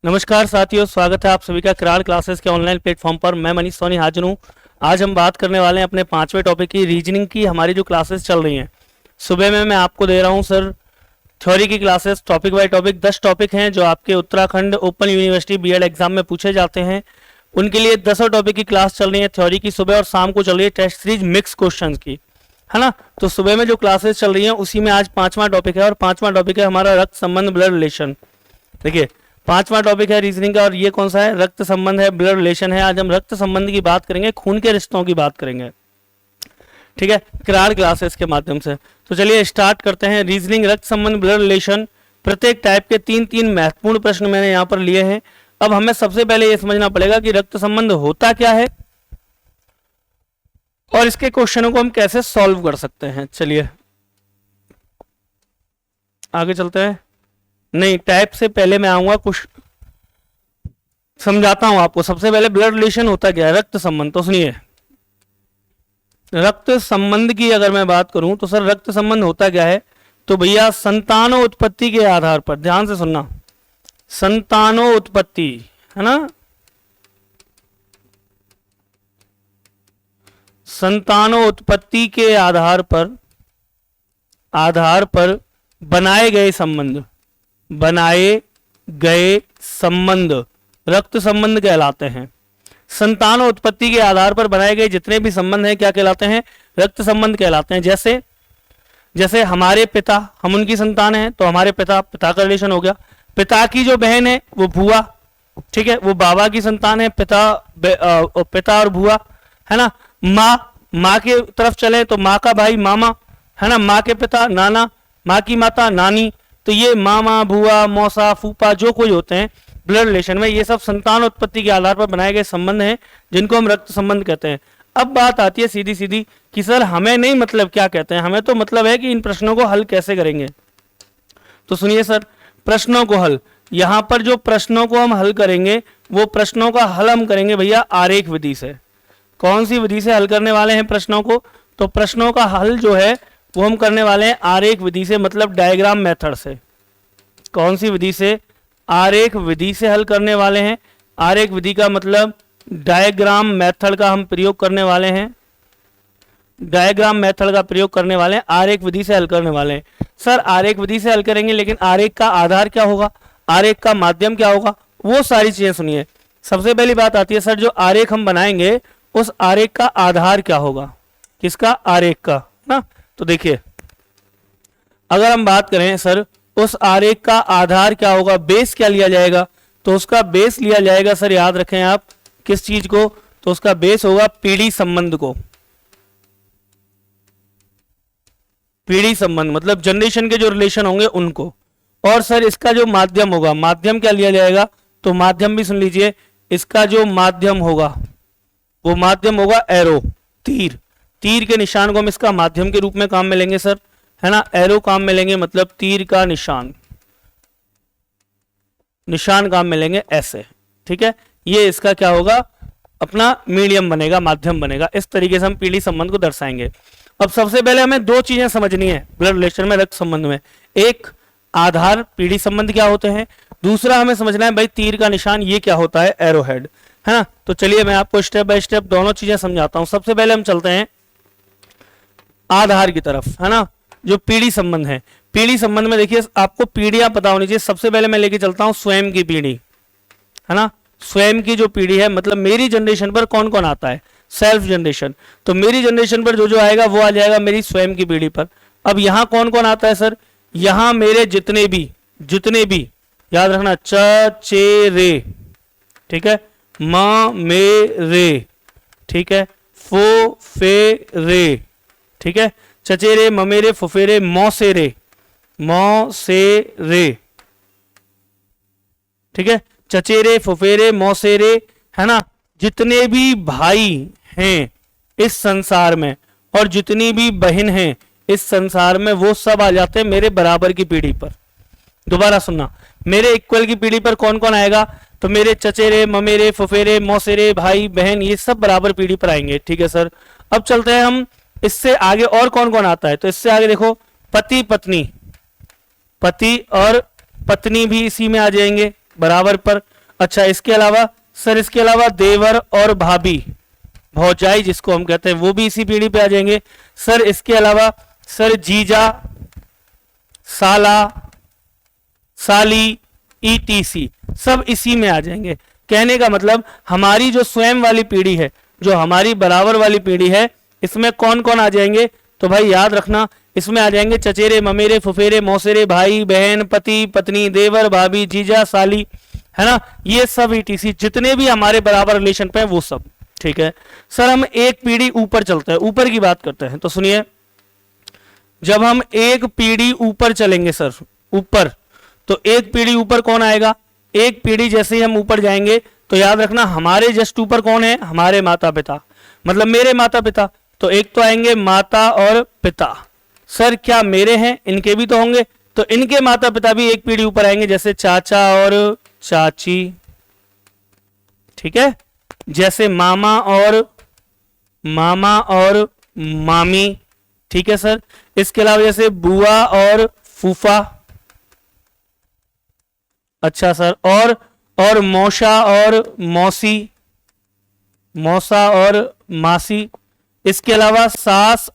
नमस्कार साथियों, स्वागत है आप सभी का करार क्लासेस के ऑनलाइन प्लेटफॉर्म पर। मैं मनीष सोनी हाजिर हूँ। आज हम बात करने वाले हैं अपने 5वें टॉपिक की, रीजनिंग की। हमारी जो क्लासेस चल रही हैं, सुबह में मैं आपको दे रहा हूँ सर थ्योरी की classes, topic by topic 10 topic हैं जो आपके Uttarakhand open university BEd exam में पूछे जाते हैं। उनके लिए 10 टॉपिक की क्लास चल रही है थ्योरी की सुबह, और शाम को चल रही है टेस्ट सीरीज मिक्स क्वेश्चन की, है ना। तो सुबह में जो क्लासेस चल रही हैं उसी में आज 5वां टॉपिक है, और 5वां टॉपिक है हमारा रक्त संबंध, ब्लड रिलेशन। देखिए 5वां टॉपिक है रीजनिंग का, और ये कौन सा है? रक्त संबंध है, ब्लड रिलेशन है। आज हम रक्त संबंध की बात करेंगे, खून के रिश्तों की बात करेंगे, ठीक है, करार क्लासेस के माध्यम से। तो चलिए स्टार्ट करते हैं। रीजनिंग, रक्त संबंध, ब्लड रिलेशन, प्रत्येक टाइप के 3-3 महत्वपूर्ण प्रश्न मैंने यहाँ पर लिए हैं। अब हमें सबसे पहले ये समझना पड़ेगा कि रक्त संबंध होता क्या है और इसके क्वेश्चनों को हम कैसे सॉल्व कर सकते हैं। चलिए आगे चलते हैं। नहीं, टाइप से पहले मैं आऊंगा, कुछ समझाता हूं आपको। सबसे पहले ब्लड रिलेशन होता क्या है, रक्त संबंध। तो सुनिए, रक्त संबंध की अगर मैं बात करूं तो सर रक्त संबंध होता क्या है? तो भैया संतानोत्पत्ति के आधार पर, ध्यान से सुनना, संतानोत्पत्ति, है ना, संतानोत्पत्ति के आधार पर बनाए गए संबंध रक्त संबंध कहलाते हैं। संतानोत्पत्ति के आधार पर बनाए गए जितने भी संबंध हैं क्या कहलाते हैं? रक्त संबंध कहलाते हैं। जैसे हमारे पिता, हम उनकी संतान हैं तो हमारे पिता का रिलेशन हो गया। पिता की जो बहन है वो बुआ, ठीक है, वो बाबा की संतान है, पिता और बुआ, है ना। माँ के तरफ चले तो माँ का भाई मामा, है ना, माँ के पिता नाना, माँ की माता नानी। तो ये मामा, बुआ, मौसा, फूफा जो कोई होते हैं ब्लड रिलेशन में, ये सब संतानोत्पत्ति के आधार पर बनाए गए संबंध हैं जिनको हम रक्त संबंध कहते हैं। अब बात आती है सीधी सीधी कि सर हमें नहीं मतलब क्या कहते हैं, हमें तो मतलब है कि इन प्रश्नों को हल कैसे करेंगे। तो सुनिए सर, प्रश्नों को हल, यहां पर जो प्रश्नों को हम हल करेंगे वो प्रश्नों का हल हम करेंगे भैया आरेख विधि से। कौन सी विधि से हल करने वाले हैं प्रश्नों को? तो प्रश्नों का हल जो है वो हम करने वाले हैं आरेख विधि से, मतलब डायग्राम मेथड से। कौन सी विधि से? आरेख विधि से हल करने वाले हैं। आरेख विधि का मतलब डायग्राम मेथड का हम प्रयोग करने वाले हैं, डायग्राम मेथड का प्रयोग करने वाले हैं, आरेख विधि से हल करने वाले हैं। सर आरेख विधि से हल करेंगे, लेकिन आरेख का आधार क्या होगा, आरेख का माध्यम क्या होगा, वो सारी चीजें सुनिए। सबसे पहली बात आती है सर, जो आरेख हम बनाएंगे उस आरेख का आधार क्या होगा? किसका? आरेख का ना। तो देखिए, अगर हम बात करें सर उस आरेख का आधार क्या होगा, बेस क्या लिया जाएगा? तो उसका बेस लिया जाएगा सर, याद रखें आप, किस चीज को? तो उसका बेस होगा पीढ़ी संबंध को। पीढ़ी संबंध मतलब जनरेशन के जो रिलेशन होंगे उनको। और सर इसका जो माध्यम होगा, माध्यम क्या लिया जाएगा? तो माध्यम भी सुन लीजिए, इसका जो माध्यम होगा वो माध्यम होगा एरो, तीर के निशान को हम इसका माध्यम के रूप में काम में लेंगे सर, है ना। एरो काम में लेंगे, मतलब तीर का निशान काम में लेंगे ऐसे, ठीक है। ये इसका क्या होगा? अपना मीडियम बनेगा, माध्यम बनेगा। इस तरीके से हम पीढ़ी संबंध को दर्शाएंगे। अब सबसे पहले हमें दो चीजें समझनी है ब्लड रिलेशन में, रक्त संबंध में। एक, आधार पीढ़ी संबंध क्या होते हैं। दूसरा हमें समझना है भाई तीर का निशान ये क्या होता है, एरो हेड, है ना। तो चलिए मैं आपको स्टेप बाय स्टेप दोनों चीजें समझाता हूं। सबसे पहले हम चलते हैं आधार की तरफ, है ना। जो पीढ़ी संबंध है, पीढ़ी संबंध में देखिए आपको पीढ़ियां पता होनी चाहिए। सबसे पहले मैं लेके चलता हूं स्वयं की पीढ़ी, है ना। स्वयं की जो पीढ़ी है, मतलब मेरी जनरेशन पर कौन कौन आता है, सेल्फ जनरेशन। तो मेरी जनरेशन पर जो जो आएगा वो आ जाएगा मेरी स्वयं की पीढ़ी पर। अब यहां कौन कौन आता है सर? यहां मेरे जितने भी याद रखना, चेरे, ठीक है, म मे रे, ठीक है, फो फे रे, ठीक है, चचेरे, ममेरे, फुफेरे, मौसेरे, ठीक है, चचेरे, फुफेरे, मौसेरे, है ना। जितने भी भाई हैं इस संसार में और जितनी भी बहन हैं इस संसार में, वो सब आ जाते हैं मेरे बराबर की पीढ़ी पर। दोबारा सुनना, मेरे इक्वल की पीढ़ी पर कौन कौन आएगा? तो मेरे चचेरे, ममेरे, फुफेरे, मौसेरे, भाई बहन, ये सब बराबर पीढ़ी पर आएंगे, ठीक है सर। अब चलते हैं हम इससे आगे, और कौन कौन आता है? तो इससे आगे देखो, पति पत्नी, पति और पत्नी भी इसी में आ जाएंगे, बराबर पर। अच्छा, इसके अलावा सर, इसके अलावा देवर और भाभी, भौजाई जिसको हम कहते हैं, वो भी इसी पीढ़ी पे आ जाएंगे। सर इसके अलावा सर जीजा, साला, साली, ईटीसी सब इसी में आ जाएंगे। कहने का मतलब हमारी जो स्वयं वाली पीढ़ी है, जो हमारी बराबर वाली पीढ़ी है, इसमें कौन कौन आ जाएंगे? तो भाई याद रखना, इसमें आ जाएंगे चचेरे, ममेरे, फुफेरे, मौसेरे, भाई बहन, पति पत्नी, देवर भाभी, जीजा साली, है ना, ये सब ईटीसी जितने भी हमारे बराबर रिलेशन पे है वो सब। ठीक है सर, हम एक पीढ़ी ऊपर चलते हैं, ऊपर की बात करते हैं। तो सुनिए, जब हम एक पीढ़ी ऊपर चलेंगे सर, ऊपर, तो एक पीढ़ी ऊपर कौन आएगा? एक पीढ़ी जैसे ही हम ऊपर जाएंगे तो याद रखना हमारे जस्ट ऊपर कौन है? हमारे माता पिता, मतलब मेरे माता पिता। तो एक तो आएंगे माता और पिता। सर क्या मेरे हैं? इनके भी तो होंगे, तो इनके माता पिता भी एक पीढ़ी ऊपर आएंगे, जैसे चाचा और चाची। ठीक है, जैसे मामा और मामी। ठीक है सर, इसके अलावा जैसे बुआ और फूफा। अच्छा सर, और मौसा और मौसी, मौसा और मासी। इसके अलावा सास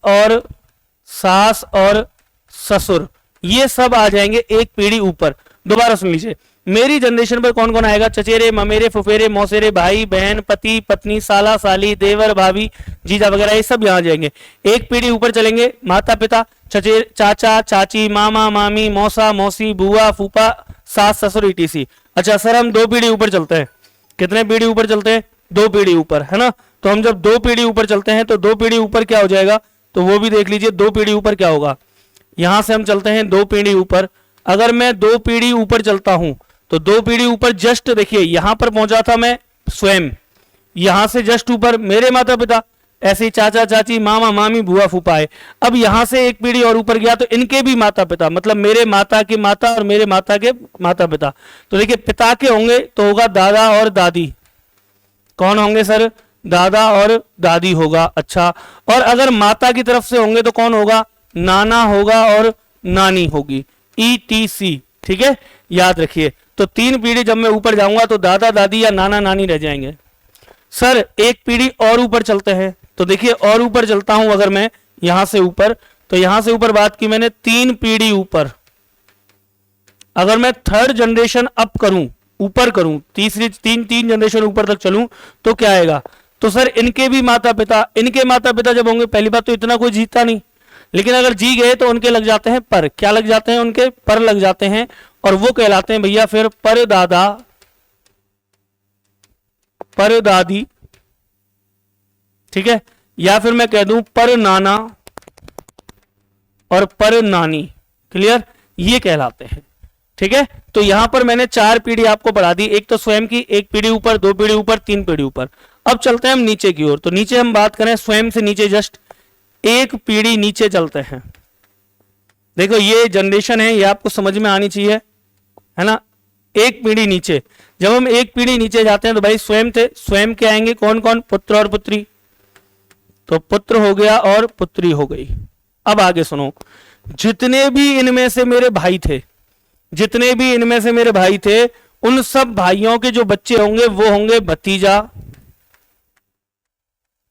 और ससुर, ये सब आ जाएंगे एक पीढ़ी ऊपर। दोबारा सुन लीजिए, मेरी जनरेशन पर कौन कौन आएगा? चचेरे, ममेरे, फुफेरे, मौसेरे, भाई बहन, पति पत्नी, साला साली, देवर भाभी, जीजा वगैरह, ये सब यहाँ जाएंगे। एक पीढ़ी ऊपर चलेंगे, माता पिता, चचेरे, चाचा चाची, मामा मामी, मौसा मौसी, बुआ फूफा, सास ससुर, ईटीसी। अच्छा सर, हम दो पीढ़ी ऊपर चलते हैं। कितने पीढ़ी ऊपर चलते हैं? दो पीढ़ी ऊपर, है ना। तो हम जब दो पीढ़ी ऊपर चलते हैं तो दो पीढ़ी ऊपर क्या हो जाएगा? तो वो भी देख लीजिए, दो पीढ़ी ऊपर क्या होगा। यहां से हम चलते हैं दो पीढ़ी ऊपर। अगर मैं दो पीढ़ी ऊपर चलता हूं तो दो पीढ़ी ऊपर जस्ट देखिए, यहां पर पहुंचा था मैं स्वयं, यहां से जस्ट ऊपर मेरे माता पिता, ऐसे ही चाचा चाची, मामा मामी, बुआ फूफा है। अब यहां से एक पीढ़ी और ऊपर गया तो इनके भी माता पिता, मतलब मेरे माता के माता और मेरे माता के माता पिता। तो देखिए, पिता के होंगे तो होगा दादा और दादी। कौन होंगे सर? दादा और दादी होगा। अच्छा, और अगर माता की तरफ से होंगे तो कौन होगा? नाना होगा और नानी होगी, ईटीसी। ठीक है, याद रखिए। तो तीन पीढ़ी जब मैं ऊपर जाऊंगा तो दादा दादी या नाना नानी रह जाएंगे। सर एक पीढ़ी और ऊपर चलते हैं, तो देखिए और ऊपर चलता हूं अगर मैं यहां से ऊपर, तो यहां से ऊपर बात की मैंने तीन पीढ़ी ऊपर। अगर मैं थर्ड जनरेशन अप करूं, ऊपर करूं, तीसरी तीन जनरेशन ऊपर तक चलूं तो क्या आएगा? तो सर इनके भी माता पिता जब होंगे, पहली बात तो इतना कोई जीता नहीं, लेकिन अगर जी गए तो उनके लग जाते हैं पर। क्या लग जाते हैं? उनके पर लग जाते हैं, और वो कहलाते हैं भैया फिर परदादा, परदादी। ठीक है, या फिर मैं कह दूं पर नाना और पर नानी। क्लियर, ये कहलाते हैं। ठीक है, तो यहां पर मैंने चार पीढ़ी आपको पढ़ा दी, एक तो स्वयं की, एक पीढ़ी ऊपर, दो पीढ़ी ऊपर, तीन पीढ़ी ऊपर। अब चलते हैं हम नीचे की ओर। तो नीचे हम बात करें स्वयं से नीचे, जस्ट एक पीढ़ी नीचे चलते हैं। देखो ये जनरेशन है, ये आपको समझ में आनी चाहिए, है ना। एक पीढ़ी नीचे, जब हम एक पीढ़ी नीचे जाते हैं तो भाई स्वयं थे, स्वयं के आएंगे कौन कौन? पुत्र और पुत्री। तो पुत्र हो गया और पुत्री हो गई। अब आगे सुनो, जितने भी इनमें से मेरे भाई थे, जितने भी इनमें से मेरे भाई थे, उन सब भाइयों के जो बच्चे होंगे वो होंगे भतीजा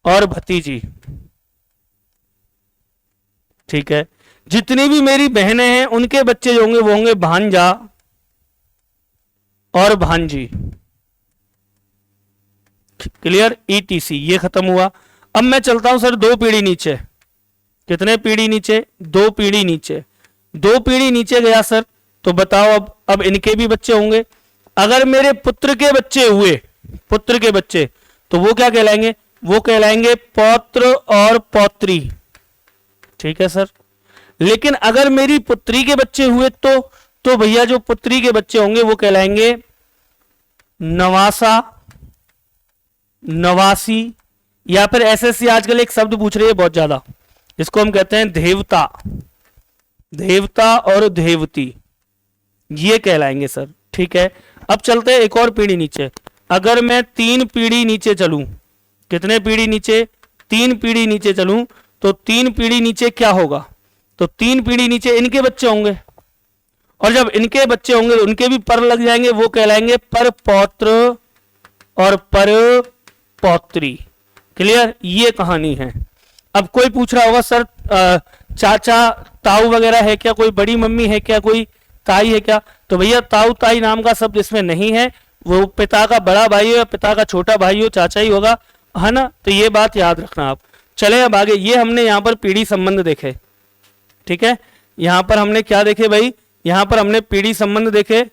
और भतीजी। ठीक है, जितनी भी मेरी बहनें हैं उनके बच्चे जो होंगे वो होंगे भांजा और भांजी। Clear, etc. ये खत्म हुआ। अब मैं चलता हूं सर दो पीढ़ी नीचे। कितने पीढ़ी नीचे? दो पीढ़ी नीचे। दो पीढ़ी नीचे गया सर, तो बताओ अब इनके भी बच्चे होंगे। अगर मेरे पुत्र के बच्चे हुए, पुत्र के बच्चे, तो वो क्या कहलाएंगे? वो कहलाएंगे पौत्र और पौत्री। ठीक है सर, लेकिन अगर मेरी पुत्री के बच्चे हुए तो भैया जो पुत्री के बच्चे होंगे वो कहलाएंगे नवासा, नवासी, या फिर एसएससी आजकल एक शब्द पूछ रही है बहुत ज्यादा, इसको हम कहते हैं देवता, देवता और देवती, ये कहलाएंगे सर। ठीक है, अब चलते हैं एक और पीढ़ी नीचे। अगर मैं तीन पीढ़ी नीचे चलूं, कितने पीढ़ी नीचे? तीन पीढ़ी नीचे चलूं, तो तीन पीढ़ी नीचे क्या होगा? तो तीन पीढ़ी नीचे इनके बच्चे होंगे, और जब इनके बच्चे होंगे तो उनके भी पर लग जाएंगे, वो कहलाएंगे पर पौत्र और पर पौत्री। क्लियर, ये कहानी है। अब कोई पूछ रहा होगा सर चाचा ताऊ वगैरह है क्या, कोई बड़ी मम्मी है क्या, कोई ताई है क्या? तो भैया ताऊ ताई नाम का शब्द इसमें नहीं है, वो पिता का बड़ा भाई हो या पिता का छोटा भाई हो, चाचा ही होगा, है ना। तो ये बात याद रखना आप। चले अब आगे, ये हमने यहाँ पर पीढ़ी संबंध देखे, ठीक है। यहाँ पर हमने क्या देखे भाई, यहाँ पर हमने पीढ़ी संबंध देखे।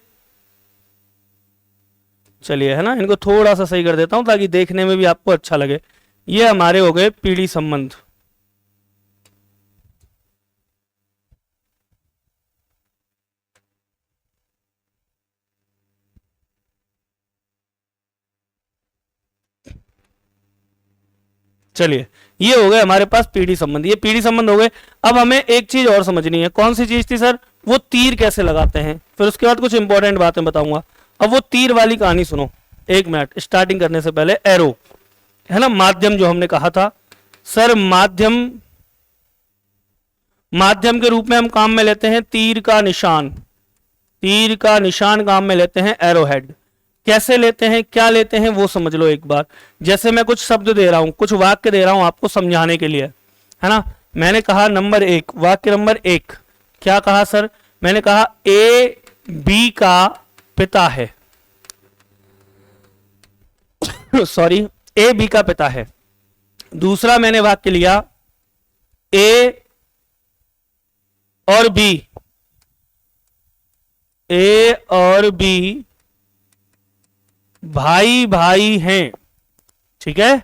चलिए, है ना, इनको थोड़ा सा सही कर देता हूं ताकि देखने में भी आपको अच्छा लगे। ये हमारे हो गए पीढ़ी संबंध। चलिए, ये हो गए हमारे पास पीढ़ी संबंध, ये पीढ़ी संबंध हो गए। अब हमें एक चीज और समझनी है। कौन सी चीज थी सर? वो तीर कैसे लगाते हैं, फिर उसके बाद कुछ इंपॉर्टेंट बातें बताऊंगा। अब वो तीर वाली कहानी सुनो, एक मिनट। स्टार्टिंग करने से पहले एरो, है ना, माध्यम जो हमने कहा था सर, माध्यम के रूप में हम काम में लेते हैं तीर का निशान। तीर का निशान काम में लेते हैं एरो हेड। कैसे लेते हैं, क्या लेते हैं, वो समझ लो एक बार। जैसे मैं कुछ शब्द दे रहा हूं, कुछ वाक्य दे रहा हूं आपको समझाने के लिए, है ना। मैंने कहा नंबर 1, वाक्य नंबर 1 क्या कहा सर? मैंने कहा ए बी का पिता है सॉरी, ए बी का पिता है। दूसरा मैंने वाक्य लिया ए और बी, ए और बी भाई भाई हैं, ठीक है।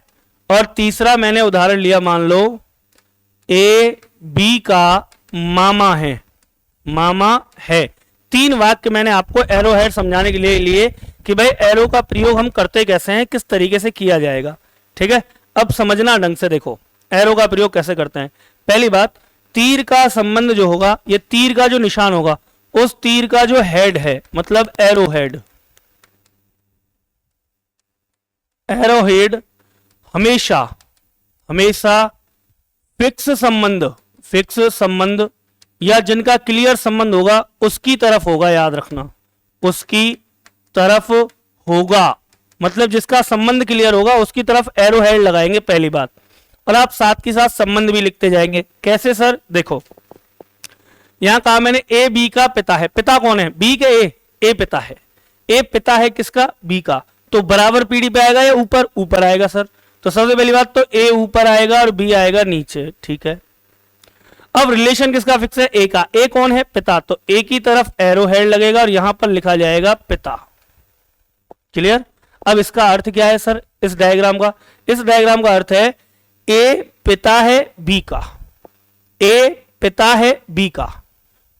और तीसरा मैंने उदाहरण लिया, मान लो ए बी का मामा है, मामा है। 3 वाक्य मैंने आपको एरो हेड समझाने के लिए कि भाई एरो का प्रयोग हम करते कैसे हैं, किस तरीके से किया जाएगा, ठीक है। अब समझना ढंग से, देखो एरो का प्रयोग कैसे करते हैं। पहली बात, तीर का संबंध जो होगा, ये तीर का जो निशान होगा, उस तीर का जो हेड है, मतलब एरो हेड, एरो हेड हमेशा हमेशा फिक्स संबंध या जिनका क्लियर संबंध होगा उसकी तरफ होगा। याद रखना, उसकी तरफ होगा, मतलब जिसका संबंध क्लियर होगा उसकी तरफ एरो हेड लगाएंगे, पहली बात। और आप साथ के साथ संबंध भी लिखते जाएंगे। कैसे सर? देखो, यहां कहा मैंने ए बी का पिता है। पिता कौन है? बी के ए पिता है। ए पिता है किसका? बी का। तो बराबर पीढ़ी पे आएगा या ऊपर? ऊपर आएगा सर। तो सबसे पहली बात तो ए ऊपर आएगा और बी आएगा नीचे, ठीक है। अब रिलेशन किसका फिक्स है? ए का। ए कौन है? पिता। तो ए की तरफ एरो हेड लगेगा और यहां पर लिखा जाएगा पिता। क्लियर? अब इसका अर्थ क्या है सर इस डायग्राम का? इस डायग्राम का अर्थ है ए पिता है बी का, ए पिता है बी का,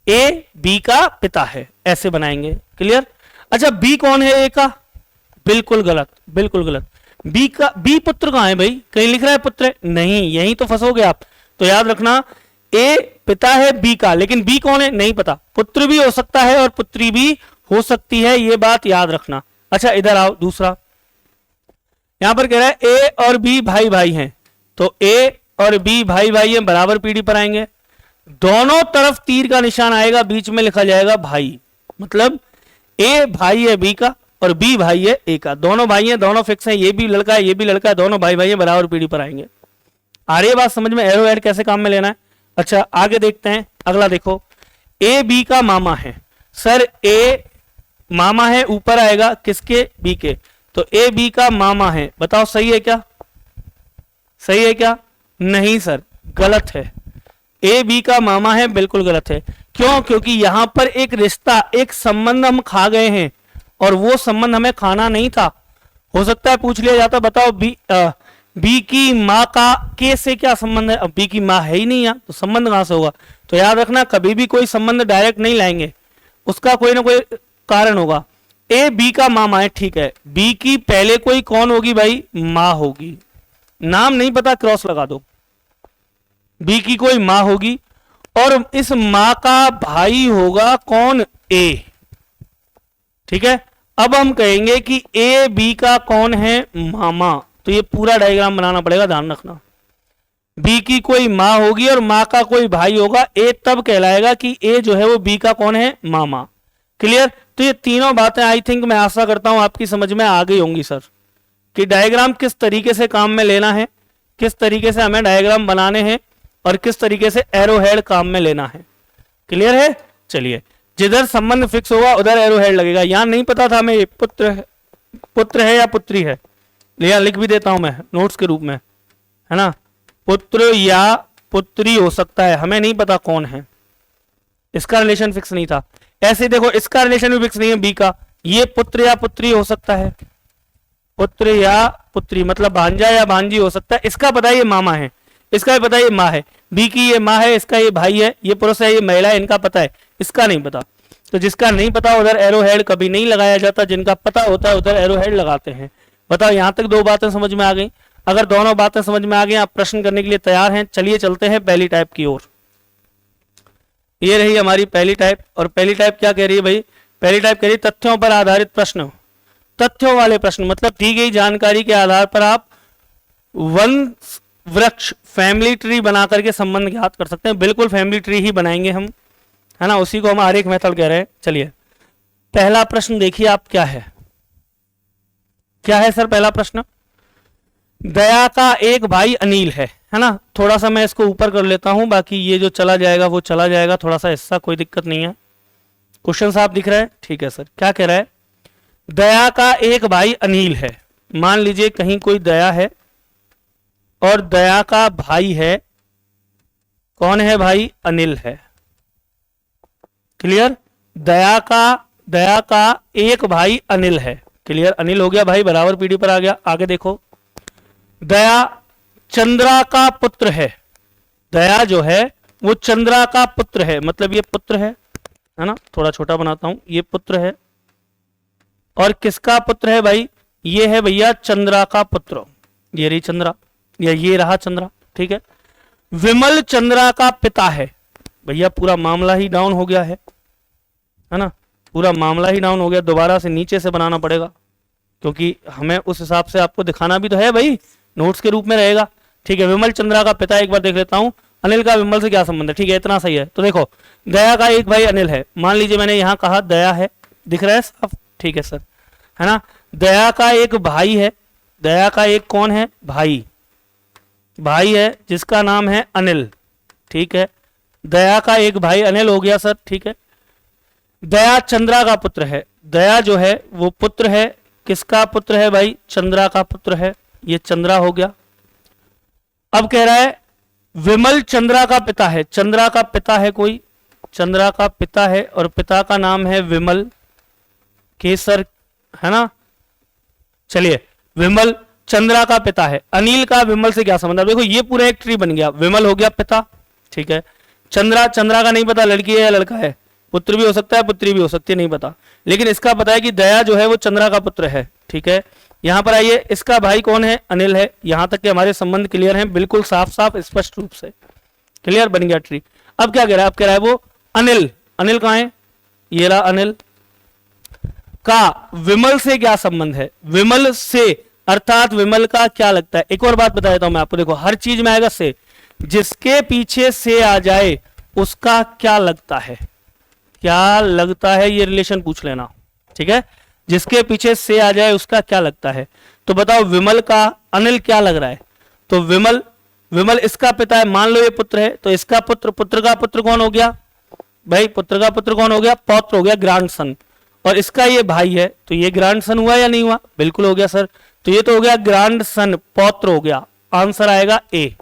ए बी का पिता है, ऐसे बनाएंगे। क्लियर? अच्छा, बी कौन है ए का? बिल्कुल गलत, बिल्कुल गलत। बी का, बी पुत्र कहां है भाई? कहीं लिख रहा है पुत्र? नहीं, यहीं तो फंसोगे आप। तो याद रखना, ए पिता है बी का, लेकिन बी कौन है नहीं पता। पुत्र भी हो सकता है और पुत्री भी हो सकती है, ये बात याद रखना। अच्छा, इधर आओ। दूसरा यहां पर कह रहा है ए और बी भाई भाई हैं, तो ए और बी भाई भाई हैं, बराबर पीढ़ी पर आएंगे। दोनों तरफ तीर का निशान आएगा, बीच में लिखा जाएगा भाई, मतलब ए भाई है बी का और बी भाई है ए का। दोनों भाई हैं, दोनों फिक्स हैं, ये भी लड़का है ये भी लड़का है, दोनों भाई भाई हैं, बराबर पीढ़ी पर आएंगे। आ रही है बात समझ में? एरो हेड कैसे काम में लेना है। अच्छा, आगे देखते हैं। अगला देखो, ए बी का मामा है। सर ए मामा है, ऊपर आएगा किसके? बी के। तो ए बी का मामा है, बताओ सही है क्या? सही है क्या? नहीं सर, गलत है। ए बी का मामा है, बिल्कुल गलत है। क्यों? क्योंकि यहां पर एक रिश्ता, एक संबंध हम खा गए हैं और वो संबंध हमें खाना नहीं था। हो सकता है पूछ लिया जाता, बताओ बी की माँ का के से क्या संबंध है? अब बी की माँ है ही नहीं यहाँ, तो संबंध कहां से होगा? तो याद रखना, कभी भी कोई संबंध डायरेक्ट नहीं लाएंगे, उसका कोई ना कोई कारण होगा। ए बी का मामा है, ठीक है। बी की पहले कोई कौन होगी भाई? माँ होगी। नाम नहीं पता, क्रॉस लगा दो। बी की कोई माँ होगी और इस माँ का भाई होगा कौन? ए, ठीक है। अब हम कहेंगे कि ए बी का कौन है? मामा। तो ये पूरा डायग्राम बनाना पड़ेगा, ध्यान रखना। बी की कोई माँ होगी और माँ का कोई भाई होगा। ए तब कहलाएगा कि ए जो है वो बी का कौन है? मामा। क्लियर। तो ये तीनों बातें आई थिंक, मैं आशा करता हूं आपकी समझ में आ गई होंगी सर, कि डायग्राम किस तरीके से काम में लेना है, किस तरीके से हमें डायग्राम बनाने हैं और किस तरीके से एरो हेड काम में लेना है। क्लियर है। चलिए, जिधर संबंध फिक्स होगा उधर एरो हेड लगेगा। यहां नहीं पता था हमें पुत्र है या पुत्री है, या लिख भी देता हूं मैं नोट्स के रूप में, है ना, पुत्र या पुत्री हो सकता है, हमें नहीं पता कौन है, इसका रिलेशन फिक्स नहीं था। ऐसे देखो, इसका रिलेशन भी फिक्स नहीं है बी का, ये पुत्र या पुत्री हो सकता है, पुत्र या पुत्री मतलब भांजा या भांजी हो सकता है। इसका पता है ये मामा है, इसका भी पता है ये माँ है, बी की ये माँ है, इसका ये भाई है, ये पुरुष है, ये महिला है, इनका पता है, इसका नहीं पता। तो जिसका नहीं पता उधर एरो हेड कभी नहीं लगाया जाता, जिनका पता होता है उधर एरो हेड लगाते हैं। बताओ, यहां तक दो बातें समझ में आ गई। अगर दोनों बातें समझ में आ गई, आप प्रश्न करने के लिए तैयार हैं। चलिए चलते हैं पहली टाइप की ओर। ये रही हमारी पहली टाइप। और पहली टाइप क्या कह रही है भाई? पहली टाइप कह रही है तथ्यों पर आधारित प्रश्न। तथ्यों वाले प्रश्न मतलब दी गई जानकारी के आधार पर आप वंश वृक्ष फैमिली ट्री बना करके संबंध ज्ञात कर सकते हैं। बिल्कुल फैमिली ट्री ही बनाएंगे हम, है ना, उसी को हम आरेख मेथड कह रहे हैं। चलिए, पहला प्रश्न देखिए आप, क्या है, क्या है सर पहला प्रश्न? दया का एक भाई अनिल है ना। थोड़ा सा मैं इसको ऊपर कर लेता हूं, बाकी ये जो चला जाएगा वो चला जाएगा, थोड़ा सा हिस्सा, कोई दिक्कत नहीं है। क्वेश्चन साफ दिख रहा है? ठीक है सर। क्या कह रहा है? दया का एक भाई अनिल है। मान लीजिए कहीं कोई दया है और दया का भाई है, कौन है भाई? अनिल है। क्लियर। दया का एक भाई अनिल है। क्लियर। अनिल हो गया भाई, बराबर पीढ़ी पर आ गया। आगे देखो, दया चंद्रा का पुत्र है। दया जो है वो चंद्रा का पुत्र है, मतलब ये पुत्र है ना, थोड़ा छोटा बनाता हूं, ये पुत्र है। और किसका पुत्र है भाई? ये है भैया चंद्रा का पुत्र। ये रही चंद्रा, या ये रहा चंद्रा। ठीक है। विमल चंद्रा का पिता है। भैया पूरा मामला ही डाउन हो गया है ना, पूरा मामला ही डाउन हो गया। दोबारा से नीचे से बनाना पड़ेगा, क्योंकि हमें उस हिसाब से आपको दिखाना भी तो है भाई, नोट्स के रूप में रहेगा। ठीक है। विमल चंद्रा का पिता, एक बार देख लेता हूं, अनिल का विमल से क्या संबंध है? ठीक है, इतना सही है। तो देखो, दया का एक भाई अनिल है। मान लीजिए मैंने यहां कहा दया है, दिख रहा है साफ? ठीक है सर, है ना। दया का एक भाई है। दया का एक कौन है? भाई है, जिसका नाम है अनिल। ठीक है। दया का एक भाई अनिल हो गया सर। ठीक है। दया चंद्रा का पुत्र है। दया जो है वो पुत्र है, किसका पुत्र है भाई? चंद्रा का पुत्र है। ये चंद्रा हो गया। अब कह रहा है विमल चंद्रा का पिता है। चंद्रा का पिता है कोई, चंद्रा का पिता है और पिता का नाम है विमल केसर, है ना। चलिए, विमल चंद्रा का पिता है। अनिल का विमल से क्या संबंध है? देखो ये पूरा एक ट्री बन गया। विमल हो गया पिता, ठीक है। चंद्रा का नहीं पता लड़की है या लड़का है, पुत्र भी हो सकता है पुत्री भी हो सकती है, नहीं पता। लेकिन इसका पता है कि दया जो है वो चंद्रा का पुत्र है। ठीक है। यहां पर आइए, इसका भाई कौन है? अनिल है। यहां तक के हमारे संबंध क्लियर हैं, बिल्कुल साफ साफ स्पष्ट रूप से क्लियर बन गया ट्री। अब क्या कह रहा है? अब कह रहा है वो अनिल कहां है? ये रहा अनिल का विमल से क्या संबंध है? विमल से अर्थात विमल का क्या लगता है? एक और बात बता देता हूं मैं आपको, देखो हर चीज में आएगा से, जिसके पीछे से आ जाए उसका क्या लगता है? क्या लगता है ये रिलेशन पूछ लेना। ठीक है। जिसके पीछे से आ जाए उसका क्या लगता है? तो बताओ विमल का अनिल क्या लग रहा है? तो विमल इसका पिता है, मान लो ये पुत्र है, तो इसका पुत्र का पुत्र कौन हो गया भाई? पुत्र का पुत्र कौन हो गया? पौत्र हो गया, ग्रैंडसन। और इसका ये भाई है, तो ये ग्रैंडसन हुआ या नहीं हुआ? बिल्कुल हो गया सर। तो ये तो हो गया ग्रैंडसन, पौत्र हो गया। आंसर आएगा ए।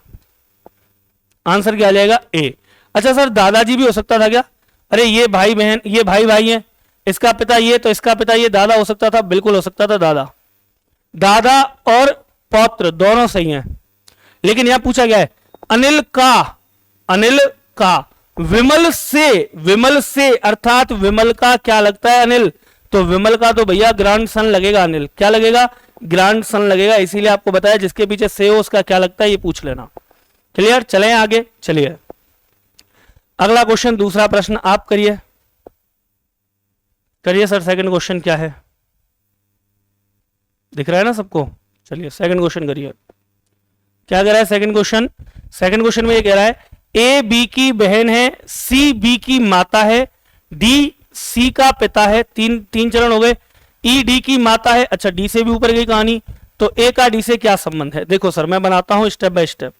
आंसर क्या आ जाएगा? ए। अच्छा सर, दादाजी भी हो सकता था क्या? अरे ये भाई बहन, ये भाई है, इसका पिता ये, तो इसका पिता ये, दादा हो सकता था? बिल्कुल हो सकता था, दादा और पौत्र दोनों सही हैं। लेकिन यहां पूछा गया है अनिल का विमल से अर्थात विमल का क्या लगता है? अनिल। तो विमल का तो भैया ग्रैंडसन लगेगा। अनिल क्या लगेगा? ग्रैंडसन लगेगा। इसीलिए आपको बताया जिसके पीछे से हो उसका क्या लगता है, ये पूछ लेना। क्लियर। चलें आगे। चलिए अगला क्वेश्चन, दूसरा प्रश्न आप करिए सर। सेकंड क्वेश्चन क्या है? दिख रहा है ना सबको? चलिए सेकंड क्वेश्चन करिए। क्या कह रहा है सेकंड क्वेश्चन? सेकंड क्वेश्चन में ये कह रहा है ए बी की बहन है, सी बी की माता है, डी सी का पिता है, तीन चरण हो गए। ई डी की माता है, अच्छा डी से भी ऊपर गई कहानी, तो ए का डी से क्या संबंध है? देखो सर मैं बनाता हूं स्टेप बाय स्टेप।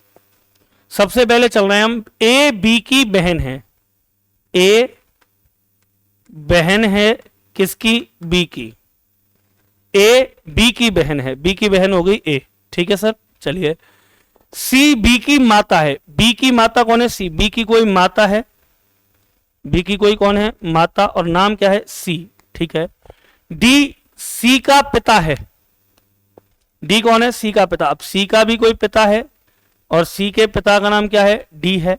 सबसे पहले चल रहे हैं हम, ए बी की बहन है, ए बहन है किसकी? बी की। ए बी की बहन है, बी की बहन हो गई ए, ठीक है सर। चलिए सी बी की माता है, बी की माता कौन है? सी। बी की कोई माता है, बी की कोई कौन है? माता, और नाम क्या है? सी, ठीक है। डी सी का पिता है, डी कौन है? सी का पिता। अब सी का भी कोई पिता है और सी के पिता का नाम क्या है? डी है।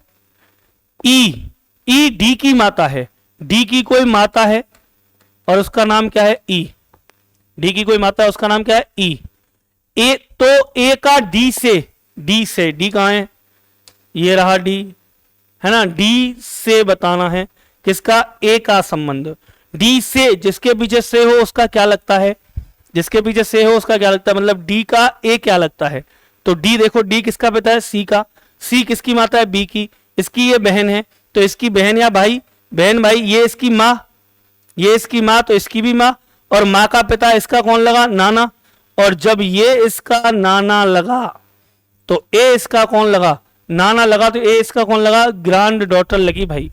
ई ई डी की माता है, डी की कोई माता है और उसका नाम क्या है? ई। डी की कोई माता है, उसका नाम क्या है? ई। ए तो ए का डी से, डी कहां है? ये रहा डी, है ना। डी से बताना है किसका? ए का संबंध। डी से, जिसके पीछे से हो उसका क्या लगता है? जिसके पीछे से हो उसका क्या लगता है? मतलब डी का ए क्या लगता है? तो डी देखो, डी किसका पिता है? सी का। सी किसकी माता है? बी की। इसकी ये बहन है, तो इसकी बहन या भाई, बहन भाई, ये इसकी माँ, ये इसकी माँ, तो इसकी भी माँ, और माँ का पिता इसका कौन लगा? नाना। और जब ये इसका नाना लगा तो ए इसका कौन लगा? नाना लगा, तो ए इसका कौन लगा? ग्रैंड डॉटर लगी भाई,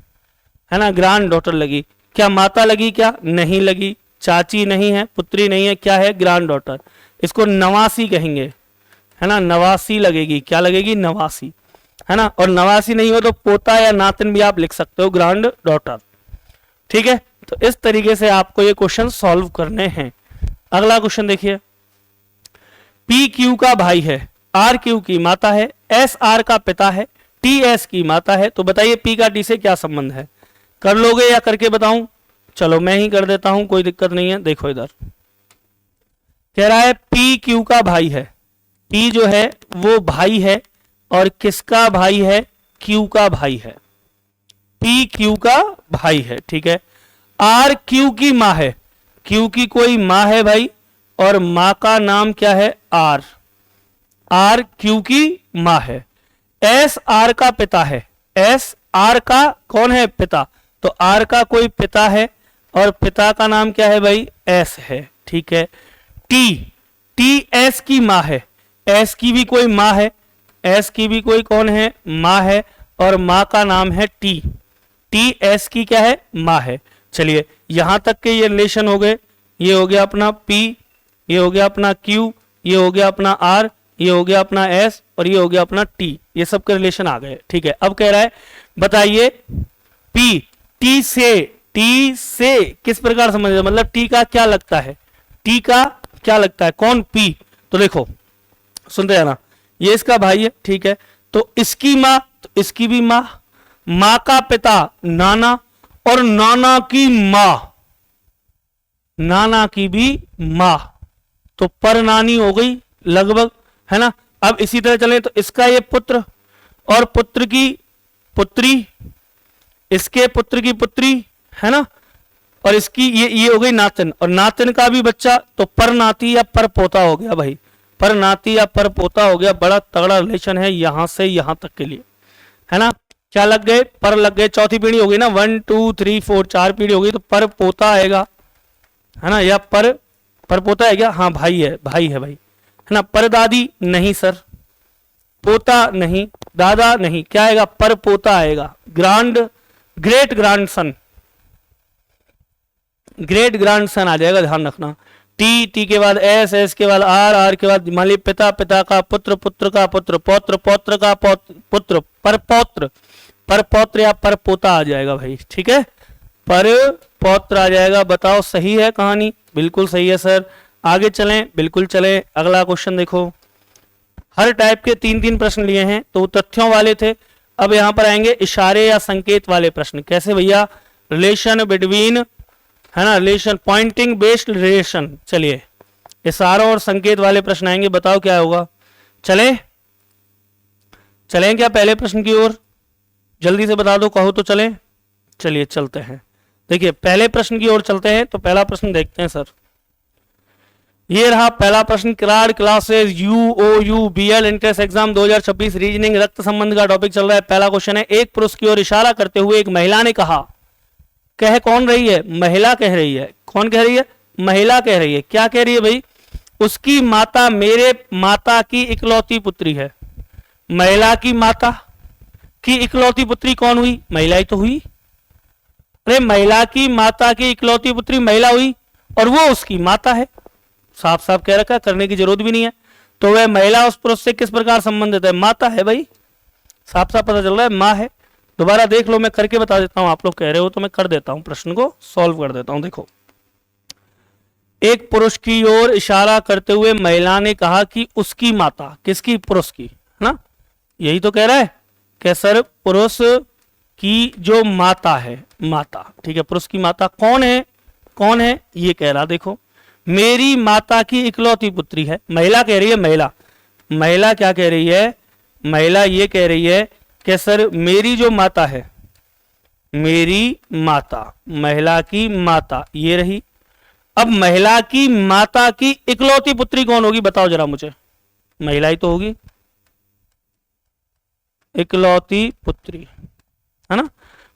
है ना, ग्रैंड डॉटर लगी। क्या माता लगी? क्या नहीं लगी, चाची नहीं है, पुत्री नहीं है, क्या है? Grand daughter. इसको नवासी कहेंगे, है ना, नवासी लगेगी। क्या लगेगी? नवासी, है ना। और नवासी नहीं हो तो पोता या नातिन भी आप लिख सकते हो, ग्रैंड डॉटर, ठीक है। तो इस तरीके से आपको ये क्वेश्चन सॉल्व करने हैं। अगला क्वेश्चन देखिए, पी क्यू का भाई है, आर क्यू की माता है, एस आर का पिता है, टी एस की माता है, तो बताइए पी का टी से क्या संबंध है? कर लोगे या करके बताऊं? चलो मैं ही कर देता हूं, कोई दिक्कत नहीं है। देखो इधर कह रहा है पी क्यू का भाई है, पी जो है वो भाई है, और किसका भाई है? क्यू का भाई है, पी क्यू का भाई है, ठीक है। आर क्यू की मां है, क्यू की कोई मां है भाई, और मां का नाम क्या है? आर। आर क्यू की मां है। एस आर का पिता है, एस आर का कौन है? पिता। तो आर का कोई पिता है और पिता का नाम क्या है भाई? एस है, ठीक है। टी टी एस की मां है, एस की भी कोई मां है, एस की भी कोई कौन है? मां है, और मां का नाम है टी। टी एस की क्या है? मां है। चलिए यहां तक के ये रिलेशन हो गए। ये हो गया अपना पी, ये हो गया अपना क्यू, ये हो गया अपना आर, ये हो गया अपना एस, और ये हो गया अपना टी। ये सब के रिलेशन आ गए, ठीक है। अब कह रहा है बताइए पी टी से किस प्रकार समझ, मतलब टी का क्या लगता है? टी का क्या लगता है? कौन? पी। तो देखो सुनते जाना, ये इसका भाई है, ठीक है। तो इसकी मां, तो इसकी भी मां, मां का पिता नाना, और नाना की मां, नाना की भी मां, तो पर नानी हो गई लगभग, है ना। अब इसी तरह चले तो इसका ये पुत्र, और पुत्र की पुत्री, इसके पुत्र की पुत्री, है ना, और इसकी ये हो गई नातिन, और नातिन का भी बच्चा, तो पर नाती या पर पोता हो गया भाई, पर नाती या पर पोता हो गया। बड़ा तगड़ा रिलेशन है यहां से यहां तक के लिए, है ना। क्या लग गए? पर लग गए। चौथी पीढ़ी हो गई ना, 1 2 3 4 4 पीढ़ी हो गई, तो पर पोता आएगा, है ना, या पर पोता है क्या? हाँ भाई है, भाई है भाई, है ना। पर दादी नहीं सर, पोता नहीं, दादा नहीं, क्या आएगा? पर पोता आएगा। ग्रेट ग्रैंडसन, ग्रेट ग्रैंडसन आ जाएगा, ध्यान रखना। टी के बाद एस, एस के बाद आर, आर के बाद मान ली पिता, पिता का पुत्र, पुत्र का पुत्र, पौत्र, पौत्र का पुत्र, पर पौत्र या पर पोता आ जाएगा भाई, ठीक है। पर पौत्र आ जाएगा। बताओ सही है कहानी? बिल्कुल सही है सर। आगे चलें? बिल्कुल चलें। अगला क्वेश्चन देखो, हर टाइप के 3-3 प्रश्न लिए हैं, तो तथ्यों वाले थे। अब यहां पर आएंगे इशारे या संकेत वाले प्रश्न। कैसे भैया? रिलेशन बिटवीन, है ना, रिलेशन, पॉइंटिंग बेस्ड रिलेशन। चलिए इशारों और संकेत वाले प्रश्न आएंगे। बताओ क्या होगा? चलें क्या पहले प्रश्न की ओर? जल्दी से बता दो, कहो तो चलें। चलिए चलते हैं। देखिए पहले प्रश्न की ओर चलते हैं। तो पहला प्रश्न देखते हैं सर। ये रहा पहला प्रश्न। Kirad classes UOU BL entrance exam 2026 reasoning रक्त संबंध का टॉपिक चल रहा है। पहला क्वेश्चन है, एक पुरुष की ओर इशारा करते हुए एक महिला ने कहा, कह कौन रही है? महिला कह रही है। कौन कह रही है? महिला कह रही है। क्या कह रही है भाई? उसकी माता मेरे माता की इकलौती पुत्री है। महिला की माता की इकलौती पुत्री कौन हुई? महिला ही तो हुई। अरे महिला की माता की इकलौती पुत्री महिला हुई और वो उसकी माता है। साफ साफ कह रखा, करने की जरूरत भी नहीं है। तो वह महिला उस पुरुष से किस प्रकार संबंधित है? माता है भाई, साफ साफ पता चल रहा है, माँ है। दोबारा देख लो, मैं करके बता देता हूं। आप लोग कह रहे हो तो मैं कर देता हूं, प्रश्न को सॉल्व कर देता हूं। देखो, एक पुरुष की ओर इशारा करते हुए महिला ने कहा कि उसकी माता, किसकी? पुरुष की, है ना? यही तो कह रहा है कि सर पुरुष की जो माता है, माता, ठीक है, पुरुष की माता कौन है? कौन है ये कह रहा। देखो, मेरी माता की इकलौती पुत्री है। महिला कह रही है, महिला क्या कह रही है? महिला ये कह रही है कि सर मेरी जो माता है, मेरी माता, महिला की माता ये रही। अब महिला की माता की इकलौती पुत्री कौन होगी? बताओ जरा मुझे। महिला ही तो होगी, इकलौती पुत्री, है ना?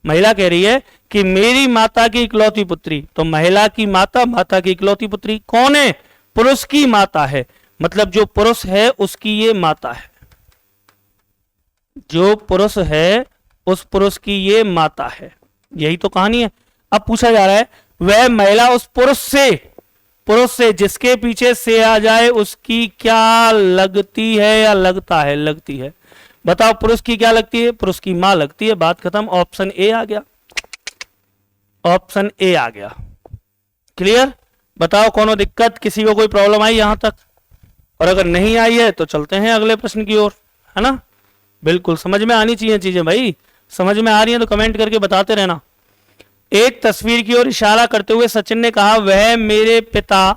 महिला कह रही है कि मेरी माता की इकलौती पुत्री, तो महिला की माता, माता की इकलौती पुत्री कौन है? पुरुष की माता है। मतलब जो पुरुष है उसकी ये माता है। जो पुरुष है उस पुरुष की ये माता है। यही तो कहानी है। अब पूछा जा रहा है वह महिला उस पुरुष से जिसके पीछे से आ जाए उसकी क्या लगती है या लगता है? लगती है। बताओ पुरुष की क्या लगती है? पुरुष की मां लगती है। बात खत्म। ऑप्शन ए आ गया, ऑप्शन ए आ गया। क्लियर? बताओ कोनो दिक्कत, किसी को कोई प्रॉब्लम आई यहां तक? और अगर नहीं आई है तो चलते हैं अगले प्रश्न की ओर, है ना? बिल्कुल समझ में आनी चाहिए चीजें भाई। समझ में आ रही है तो कमेंट करके बताते रहना। एक तस्वीर की ओर इशारा करते हुए सचिन ने कहा वह मेरे पिता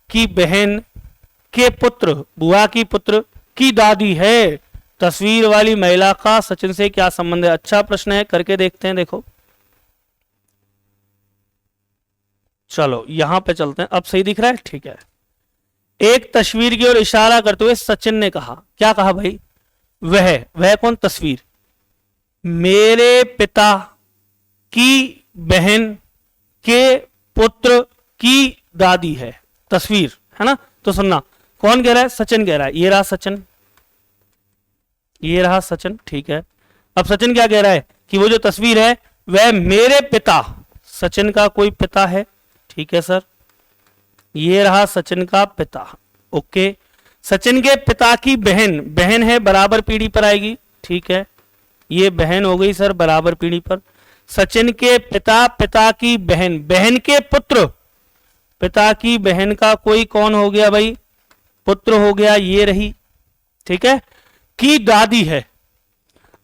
की बहन के पुत्र, बुआ की पुत्र की दादी है। तस्वीर वाली महिला का सचिन से क्या संबंध है? अच्छा प्रश्न है, करके देखते हैं। देखो, चलो यहां पे चलते हैं। अब सही दिख रहा है? ठीक है। एक तस्वीर की ओर इशारा करते हुए सचिन ने कहा, क्या कहा भाई? वह कौन? तस्वीर मेरे पिता की बहन के पुत्र की दादी है। तस्वीर, है ना? तो सुनना, कौन कह रहा है? सचिन कह रहा है। ये रहा सचिन, ये रहा सचिन, ठीक है। अब सचिन क्या कह रहा है कि वो जो तस्वीर है वह मेरे पिता, सचिन का कोई पिता है, ठीक है सर। ये रहा सचिन का पिता, ओके। सचिन के पिता की बहन, बहन है बराबर पीढ़ी पर आएगी, ठीक है। ये बहन हो गई सर बराबर पीढ़ी पर। सचिन के पिता, पिता की बहन, बहन के पुत्र, पिता की बहन का कोई कौन हो गया भाई? पुत्र हो गया, ये रही, ठीक है। की दादी है।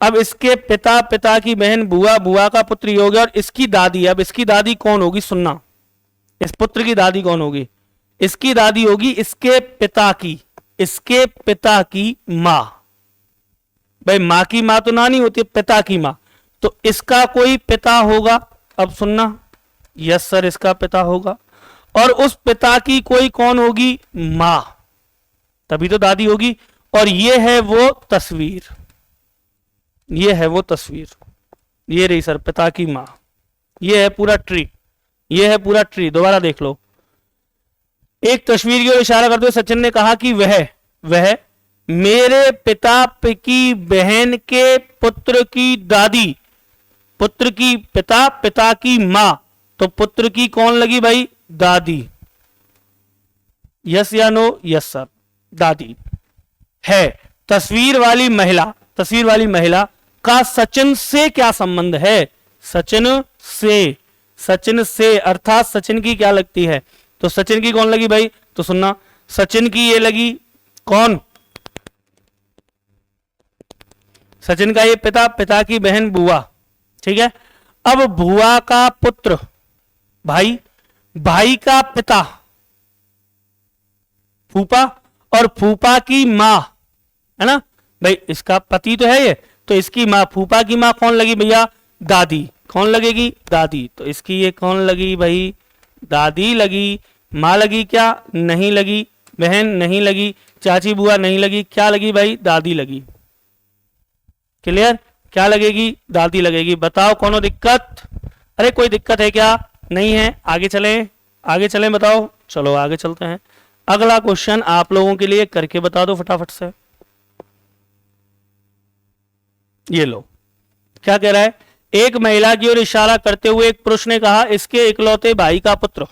अब इसके पिता, पिता की बहन, बुआ, बुआ का पुत्र ये हो गया और इसकी दादी। अब इसकी दादी कौन होगी? सुनना, इस पुत्र की दादी कौन होगी? इसकी दादी होगी इसके पिता की, इसके पिता की मां। भाई मां की मां तो नानी होती है, पिता की मां, तो इसका कोई पिता होगा। अब सुनना, यस सर इसका पिता होगा। और उस पिता की कोई कौन होगी? मां, तभी तो दादी होगी। और ये है वो तस्वीर, ये है वो तस्वीर, ये रही सर पिता की मां। ये है पूरा ट्री, ये है पूरा ट्री। दोबारा देख लो। एक तस्वीर की ओर इशारा करते हुए सचिन ने कहा कि वह मेरे पिता की बहन के पुत्र की दादी, पुत्र की पिता, पिता की मां, तो पुत्र की कौन लगी भाई? दादी। यस या नो? यस सर, दादी है। तस्वीर वाली महिला, तस्वीर वाली महिला का सचिन से क्या संबंध है? सचिन से, सचिन से अर्थात सचिन की क्या लगती है? तो सचिन की कौन लगी भाई? तो सुनना, सचिन की ये लगी कौन? सचिन का ये पिता, पिता की बहन बुआ, ठीक है। अब बुआ का पुत्र भाई, भाई का पिता फूफा, और फूफा की मां, है ना भाई, इसका पति तो है ये, तो इसकी मां, फूफा की मां कौन लगी भैया? दादी। कौन लगेगी? दादी। तो इसकी ये कौन लगी भाई? दादी लगी। मां लगी क्या? नहीं लगी। बहन नहीं लगी। चाची बुआ नहीं लगी। क्या लगी भाई? दादी लगी। क्लियर? क्या लगेगी? दादी लगेगी। बताओ कोनो दिक्कत? अरे कोई दिक्कत है क्या? नहीं है। आगे चलें, आगे चलें, बताओ। चलो आगे चलते हैं। अगला क्वेश्चन आप लोगों के लिए करके बता दो फटाफट से। ये लो, क्या कह रहा है? एक महिला की ओर इशारा करते हुए एक पुरुष ने कहा, इसके इकलौते भाई का पुत्र,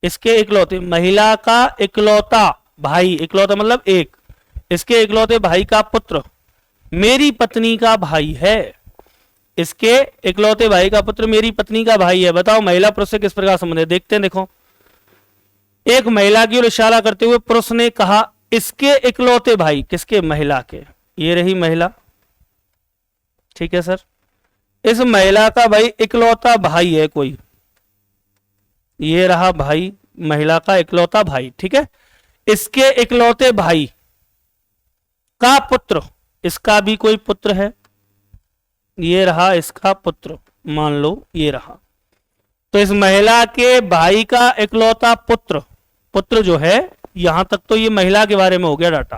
इसके इकलौते, महिला का इकलौता भाई, इकलौता मतलब एक, इसके इकलौते भाई का पुत्र मेरी पत्नी का भाई है। इसके इकलौते भाई का पुत्र मेरी पत्नी का भाई है। बताओ महिला पुरुष से किस प्रकार संबंध है? देखते हैं, देखो। एक महिला की ओर इशारा करते हुए पुरुष ने कहा, इसके इकलौते भाई, किसके? महिला के। ये रही महिला, ठीक है सर। इस महिला का भाई इकलौता भाई है कोई, ये रहा भाई, महिला का इकलौता भाई, ठीक है। इसके इकलौते भाई का पुत्र, इसका भी कोई पुत्र है, ये रहा इसका पुत्र, मान लो ये रहा। तो इस महिला के भाई का इकलौता पुत्र, पुत्र जो है, यहां तक तो ये महिला के बारे में हो गया डाटा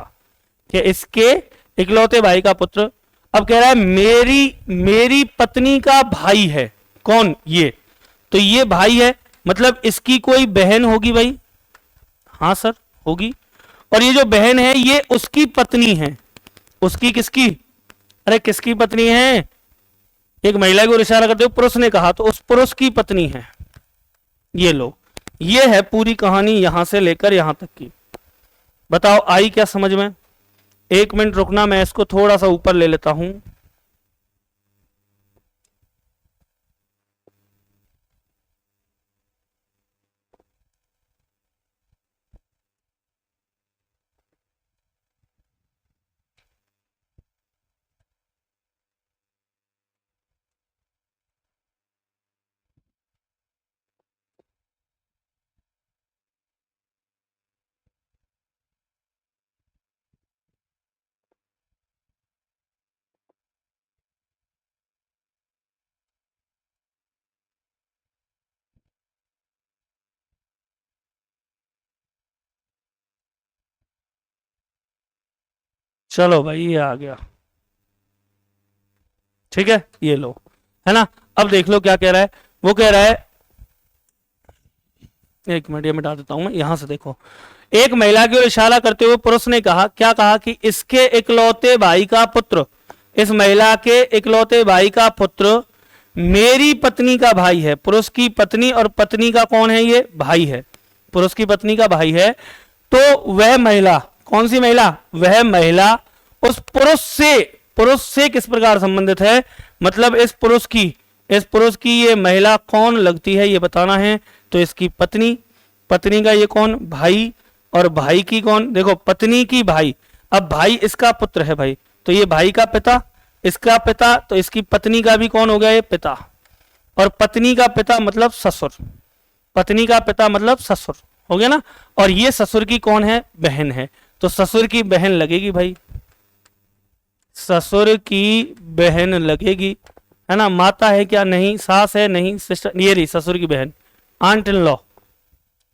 कि इसके इकलौते भाई का पुत्र। अब कह रहा है मेरी पत्नी का भाई है। कौन? ये। तो ये भाई है, मतलब इसकी कोई बहन होगी भाई। हाँ सर, होगी। और ये जो बहन है ये उसकी पत्नी है। उसकी किसकी? अरे किसकी पत्नी है? एक महिला को इशारा करते हुए पुरुष ने कहा, तो उस पुरुष की पत्नी है। ये लो, ये है पूरी कहानी यहां से लेकर यहां तक की। बताओ आई क्या समझ में? एक मिनट रुकना, मैं इसको थोड़ा सा ऊपर ले लेता हूं। चलो भाई, ये आ गया, ठीक है। ये लो, है ना। अब देख लो क्या कह रहा है। वो कह रहा है, एक मिनट ये मिटा देता हूं मैं, यहां से देखो। एक महिला की ओर इशारा करते हुए पुरुष ने कहा, क्या कहा? कि इसके इकलौते भाई का पुत्र, इस महिला के इकलौते भाई का पुत्र मेरी पत्नी का भाई है। पुरुष की पत्नी, और पत्नी का कौन है? ये भाई है, पुरुष की पत्नी का भाई है। तो वह महिला, कौन सी महिला? वह महिला उस पुरुष से किस प्रकार संबंधित है? मतलब इस पुरुष की ये महिला कौन लगती है, ये बताना है। तो इसकी पत्नी, पत्नी का ये कौन? भाई। और भाई की कौन? देखो, पत्नी की भाई। अब भाई इसका पुत्र है भाई, तो ये भाई का पिता, इसका पिता, तो इसकी पत्नी का भी कौन हो गया? ये पिता। और पत्नी का पिता मतलब ससुर, पत्नी का पिता मतलब ससुर, हो गया ना। और ये ससुर की कौन है? बहन है। तो ससुर की बहन लगेगी भाई, ससुर की बहन लगेगी, है ना। माता है क्या? नहीं। सास है? नहीं। सिस्टर, ये रही ससुर की बहन, aunt in law,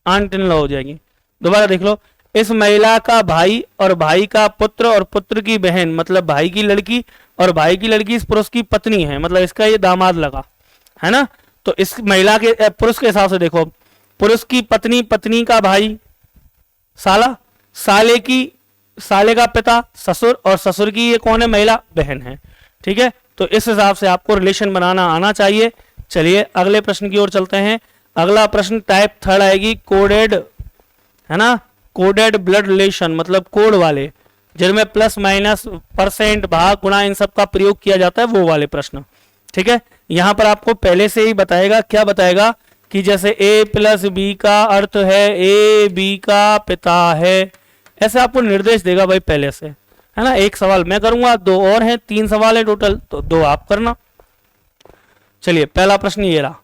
aunt in law हो जाएगी। दोबारा देख लो, इस महिला का भाई और भाई का पुत्र और पुत्र की बहन, मतलब भाई की लड़की, और भाई की लड़की इस पुरुष की पत्नी है, मतलब इसका ये दामाद लगा, है ना। तो इस महिला के, पुरुष के हिसाब से देखो, पुरुष की पत्नी, पत्नी का भाई साला, साले का पिता ससुर, और ससुर की ये कौन है? महिला, बहन है, ठीक है। तो इस हिसाब से आपको रिलेशन बनाना आना चाहिए। चलिए अगले प्रश्न की ओर चलते हैं। अगला प्रश्न टाइप 3 आएगी, कोडेड, है ना। कोडेड ब्लड रिलेशन, मतलब कोड वाले, जिनमें प्लस माइनस, परसेंट, भाग, गुणा, इन सब का प्रयोग किया जाता है, वो वाले प्रश्न, ठीक है। यहां पर आपको पहले से ही बताएगा, क्या बताएगा? कि जैसे a प्लस बी का अर्थ है ए बी का पिता है, ऐसे आपको निर्देश देगा भाई पहले से, है ना। एक सवाल मैं करूंगा, 2 और हैं, 3 सवाल है टोटल, तो 2 आप करना। चलिए पहला प्रश्न ये रहा,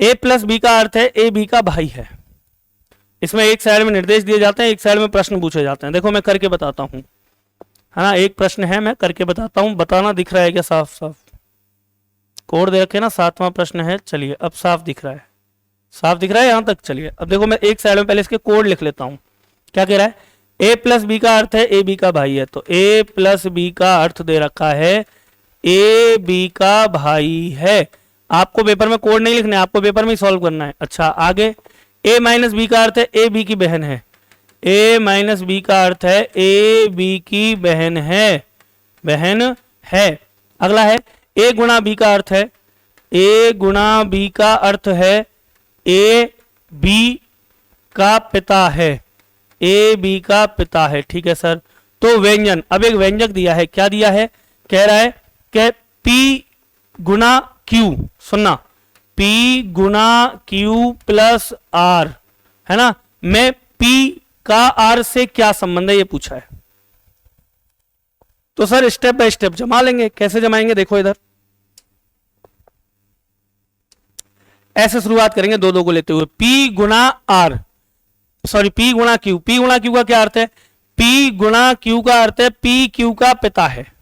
a प्लस बी का अर्थ है ए बी का भाई है। इसमें एक साइड में निर्देश दिए जाते हैं, एक साइड में प्रश्न पूछे जाते हैं। देखो मैं करके बताता हूं, है ना। एक प्रश्न है, मैं करके बताता हूं, बताना दिख रहा है क्या? साफ साफ कोड दे रखे ना, 7वां प्रश्न है। चलिए अब साफ दिख रहा है, साफ दिख रहा है यहां तक। चलिए अब देखो, मैं एक साइड में पहले इसके कोड लिख लेता हूं। क्या कह रहा है? a प्लस बी का अर्थ है ए बी का भाई है, तो a प्लस बी का अर्थ दे रखा है ए बी का भाई है। आपको पेपर में कोड नहीं लिखना है, आपको पेपर में ही सॉल्व करना है। अच्छा आगे, a माइनस बी का अर्थ है ए बी की बहन है। a माइनस बी का अर्थ है ए बी की बहन है, बहन है। अगला है a गुणा बी का अर्थ है, a गुणा बी का अर्थ है ए बी का पिता है, ए बी का पिता है। ठीक है सर। तो व्यंजन, अब एक व्यंजक दिया है, क्या दिया है, कह रहा है कि P गुना Q, सुनना, P गुना Q प्लस R, है ना, में P का R से क्या संबंध है ये पूछा है। तो सर स्टेप बाय स्टेप जमा लेंगे। कैसे जमाएंगे, देखो इधर ऐसे शुरुआत करेंगे दो दो को लेते हुए। P गुना R, सॉरी P गुणा Q, P गुणा Q का क्या अर्थ है, P गुणा Q का अर्थ है P Q का पिता है।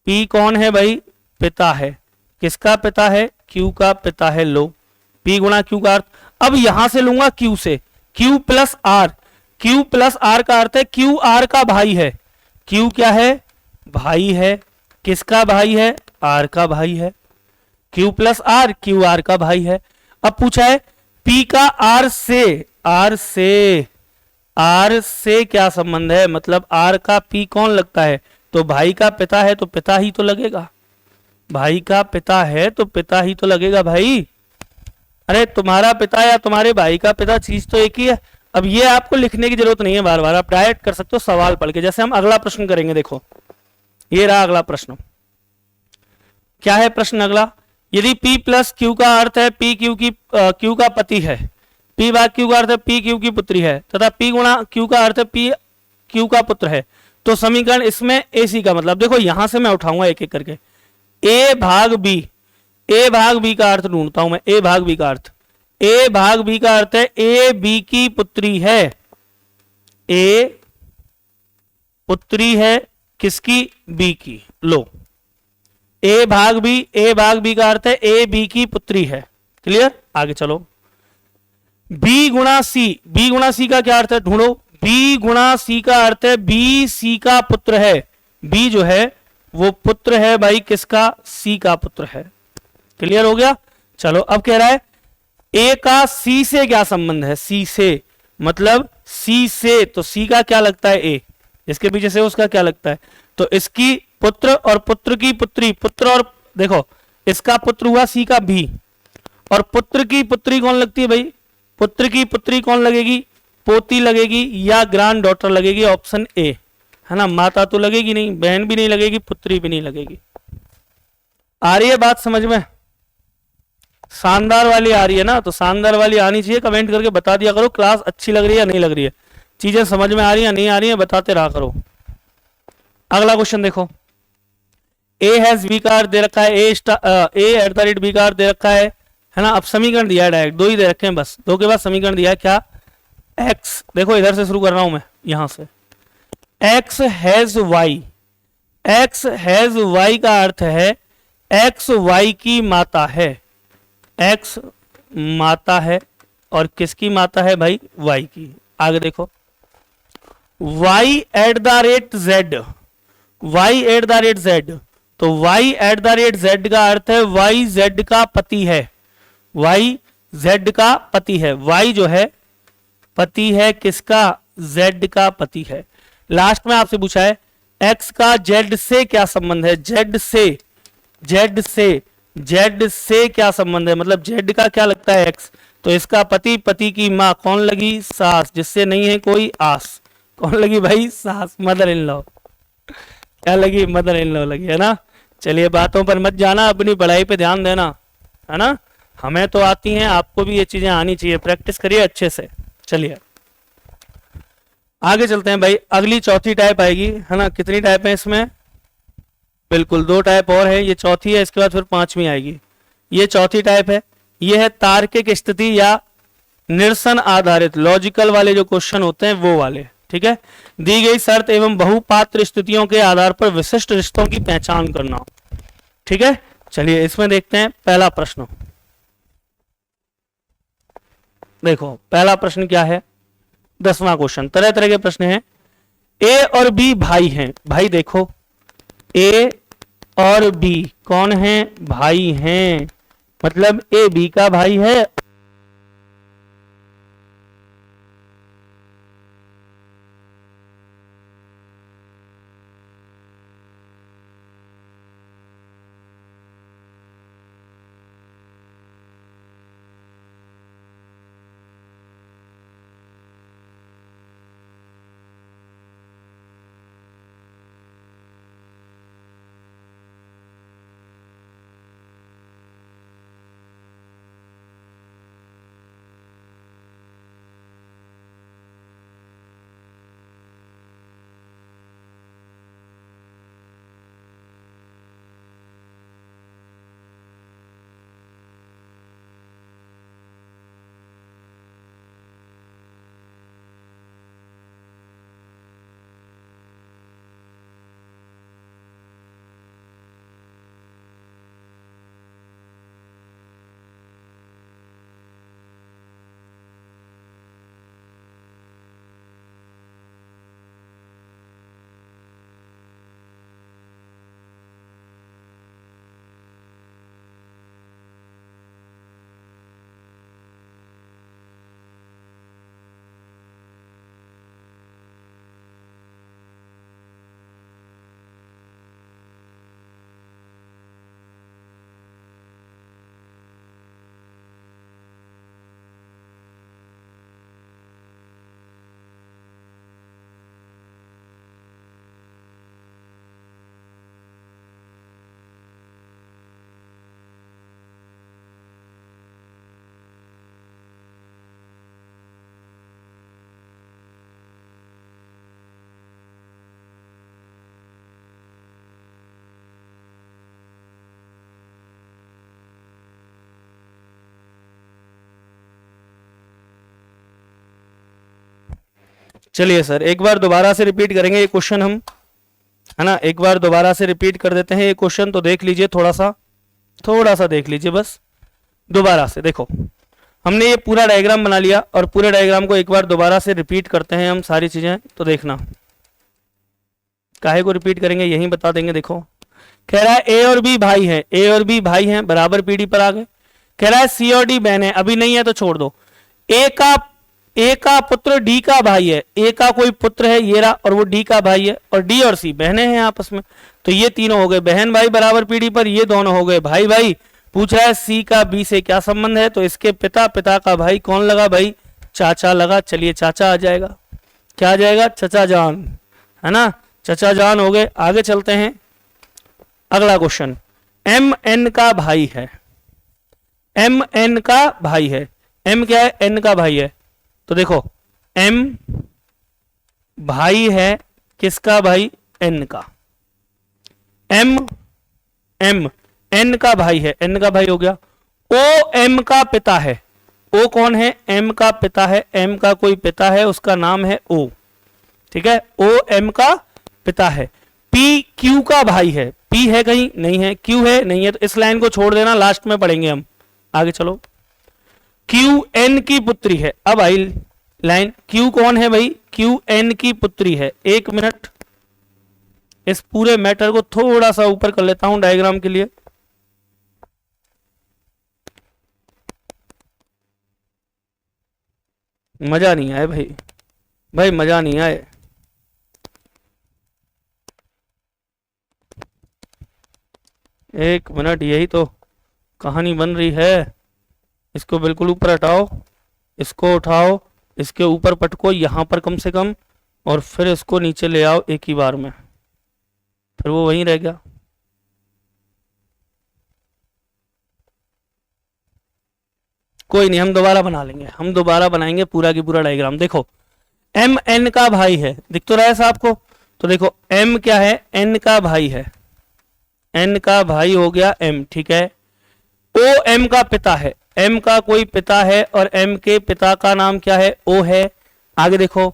P कौन है भाई, पिता है। किसका पिता है, Q का पिता है। लो, P गुणा Q का अर्थ, अब यहां से लूंगा Q से, Q plus R, Q plus R का अर्थ है Q R का भाई है। Q क्या है, भाई है। किसका भाई है, R का भाई है। Q plus R, Q R का भाई है। अब पूछा है P का R से, R से क्या संबंध है, मतलब R का P कौन लगता है, तो भाई का पिता है तो पिता ही तो लगेगा, भाई का पिता है तो पिता ही तो लगेगा भाई। अरे तुम्हारा पिता या तुम्हारे भाई का पिता चीज तो एक ही है। अब ये आपको लिखने की जरूरत नहीं है बार बार, आप डायरेक्ट कर सकते हो सवाल पढ़ के। जैसे हम अगला प्रश्न करेंगे, देखो ये रहा अगला प्रश्न। क्या है प्रश्न अगला, यदि P प्लस Q का अर्थ है P Q का पति है, P भाग Q का अर्थ है P Q की पुत्री है, तथा P गुणा Q का अर्थ है P Q का पुत्र है, तो समीकरण इसमें AC का मतलब, देखो यहां से मैं उठाऊंगा एक एक करके। A भाग B का अर्थ ढूंढता हूं मैं। A भाग B का अर्थ, A भाग B का अर्थ है A B की पुत्री है, A पुत्री है किसकी, B की। लो, A भाग B का अर्थ है A B की पुत्री है। क्लियर, आगे चलो। B गुणा C का क्या अर्थ है, ढूंढो। B गुणा C का अर्थ है B C का पुत्र है। B जो है वो पुत्र है भाई किसका, C का पुत्र है। क्लियर हो गया। चलो अब कह रहा है A का C से क्या संबंध है, C से मतलब C से, तो C का क्या लगता है A, इसके पीछे से उसका क्या लगता है, तो इसकी पुत्र और पुत्र की पुत्री, पुत्र और देखो इसका पुत्र हुआ C का B, और पुत्र की पुत्री कौन लगती है भाई, पुत्र की पुत्री कौन लगेगी, पोती लगेगी या ग्रैंड डॉटर लगेगी, ऑप्शन ए, है ना। माता तो लगेगी नहीं, बहन भी नहीं लगेगी, पुत्री भी नहीं लगेगी। आ रही है बात समझ में, शानदार वाली आ रही है ना, तो शानदार वाली आनी चाहिए, कमेंट करके बता दिया करो क्लास अच्छी लग रही है या नहीं लग रही है, चीजें समझ में आ रही है नहीं आ रही है, बताते रहा करो। अगला क्वेश्चन देखो, ए हैज बी का अर्थ दे रखा है, ए @b का अर्थ दे रखा है ना। अब समीकरण दिया है डायरेक्ट, दो ही दे रखे हैं बस, दो के बाद समीकरण दिया है क्या, एक्स, देखो इधर से शुरू कर रहा हूं मैं यहां से, X has Y, X has Y का अर्थ है एक्स वाई की माता है, एक्स माता है और किसकी माता है भाई, वाई की। आगे देखो, y@z, y@z, तो y@z का अर्थ है y z का पति है, y z का पति है, y जो है पति है किसका, z का पति है। लास्ट में आपसे पूछा है x का z से क्या संबंध है, z से क्या संबंध है, मतलब z का क्या लगता है x, तो इसका पति, पति की माँ कौन लगी, सास, जिससे नहीं है कोई आस, कौन लगी भाई, सास, मदर इन लॉ, क्या लगी, मदर इन लॉ लगी, है ना। चलिए बातों पर मत जाना, अपनी पढ़ाई पे ध्यान देना, है ना। हमें तो आती हैं, आपको भी ये चीजें आनी चाहिए, प्रैक्टिस करिए अच्छे से। चलिए आगे चलते हैं भाई, अगली चौथी टाइप आएगी, है ना। कितनी टाइप है इसमें, बिल्कुल 2 टाइप और है, ये चौथी है, इसके बाद फिर 5वीं आएगी। ये चौथी टाइप है, ये है तार्किक स्थिति या निरसन आधारित, लॉजिकल वाले जो क्वेश्चन होते हैं वो वाले, ठीक है। दी गई शर्त एवं बहुपात्र स्थितियों के आधार पर विशिष्ट रिश्तों की पहचान करना, ठीक है। चलिए इसमें देखते हैं पहला प्रश्न, देखो पहला प्रश्न क्या है, 10वां क्वेश्चन, तरह तरह के प्रश्न हैं। ए और बी भाई हैं, भाई देखो ए और बी कौन हैं, भाई हैं, मतलब ए बी का भाई है। चलिए सर एक बार दोबारा से रिपीट करेंगे ये क्वेश्चन हम, है ना, एक बार दोबारा से रिपीट कर देते हैं ये क्वेश्चन, तो देख लीजिए थोड़ा सा देख लीजिए बस दोबारा से। देखो हमने ये पूरा डायग्राम बना लिया और पूरे डायग्राम को एक बार दोबारा से रिपीट करते हैं हम सारी चीजें, तो देखना काहे को रिपीट करेंगे यही बता देंगे। देखो कह रहा है ए और बी भाई है, ए और बी भाई हैं, बराबर पीडी पर आ गए। कह रहा है सी और डी बहन है, अभी नहीं है तो छोड़ दो। ए का पुत्र डी का भाई है, ए का कोई पुत्र है ये रहा और वो डी का भाई है, और डी और सी बहनें हैं आपस में, तो ये तीनों हो गए बहन भाई बराबर पीढ़ी पर, ये दोनों हो गए भाई भाई। पूछा है सी का बी से क्या संबंध है, तो इसके पिता का भाई कौन लगा भाई, चाचा लगा। चलिए चाचा आ जाएगा, क्या आ जाएगा, चचा जान, है ना, चचा जान हो गए। आगे चलते हैं अगला क्वेश्चन। एम एन का भाई है, एम एन का भाई है, एम क्या है, एन का भाई है, तो देखो एम भाई है किसका भाई, एन का। एम एम एन का भाई है, एन का भाई हो गया। ओ एम का पिता है, ओ कौन है, एम का पिता है, एम का कोई पिता है उसका नाम है ओ, ठीक है, ओ एम का पिता है। पी क्यू का भाई है, पी है कहीं नहीं है, क्यू है नहीं है, तो इस लाइन को छोड़ देना, लास्ट में पढ़ेंगे हम। आगे चलो, क्यू एन की पुत्री है। अब आई लाइन, क्यू कौन है भाई, क्यू एन की पुत्री है। एक मिनट इस पूरे मैटर को थोड़ा सा ऊपर कर लेता हूं डायग्राम के लिए। मजा नहीं आए भाई, भाई मजा नहीं आए। एक मिनट, यही तो कहानी बन रही है। इसको बिल्कुल ऊपर हटाओ, इसको उठाओ, इसके ऊपर पटको यहां पर कम से कम, और फिर इसको नीचे ले आओ एक ही बार में, फिर वो वहीं रह गया। कोई नहीं, हम दोबारा बना लेंगे, हम दोबारा बनाएंगे पूरा की पूरा डायग्राम। देखो एम एन का भाई है, दिख तो रहा है साहब को, तो देखो एम क्या है, एन का भाई है, एन का भाई हो गया एम, ठीक है। ओ एम का पिता है, एम का कोई पिता है और एम के पिता का नाम क्या है, ओ है। आगे देखो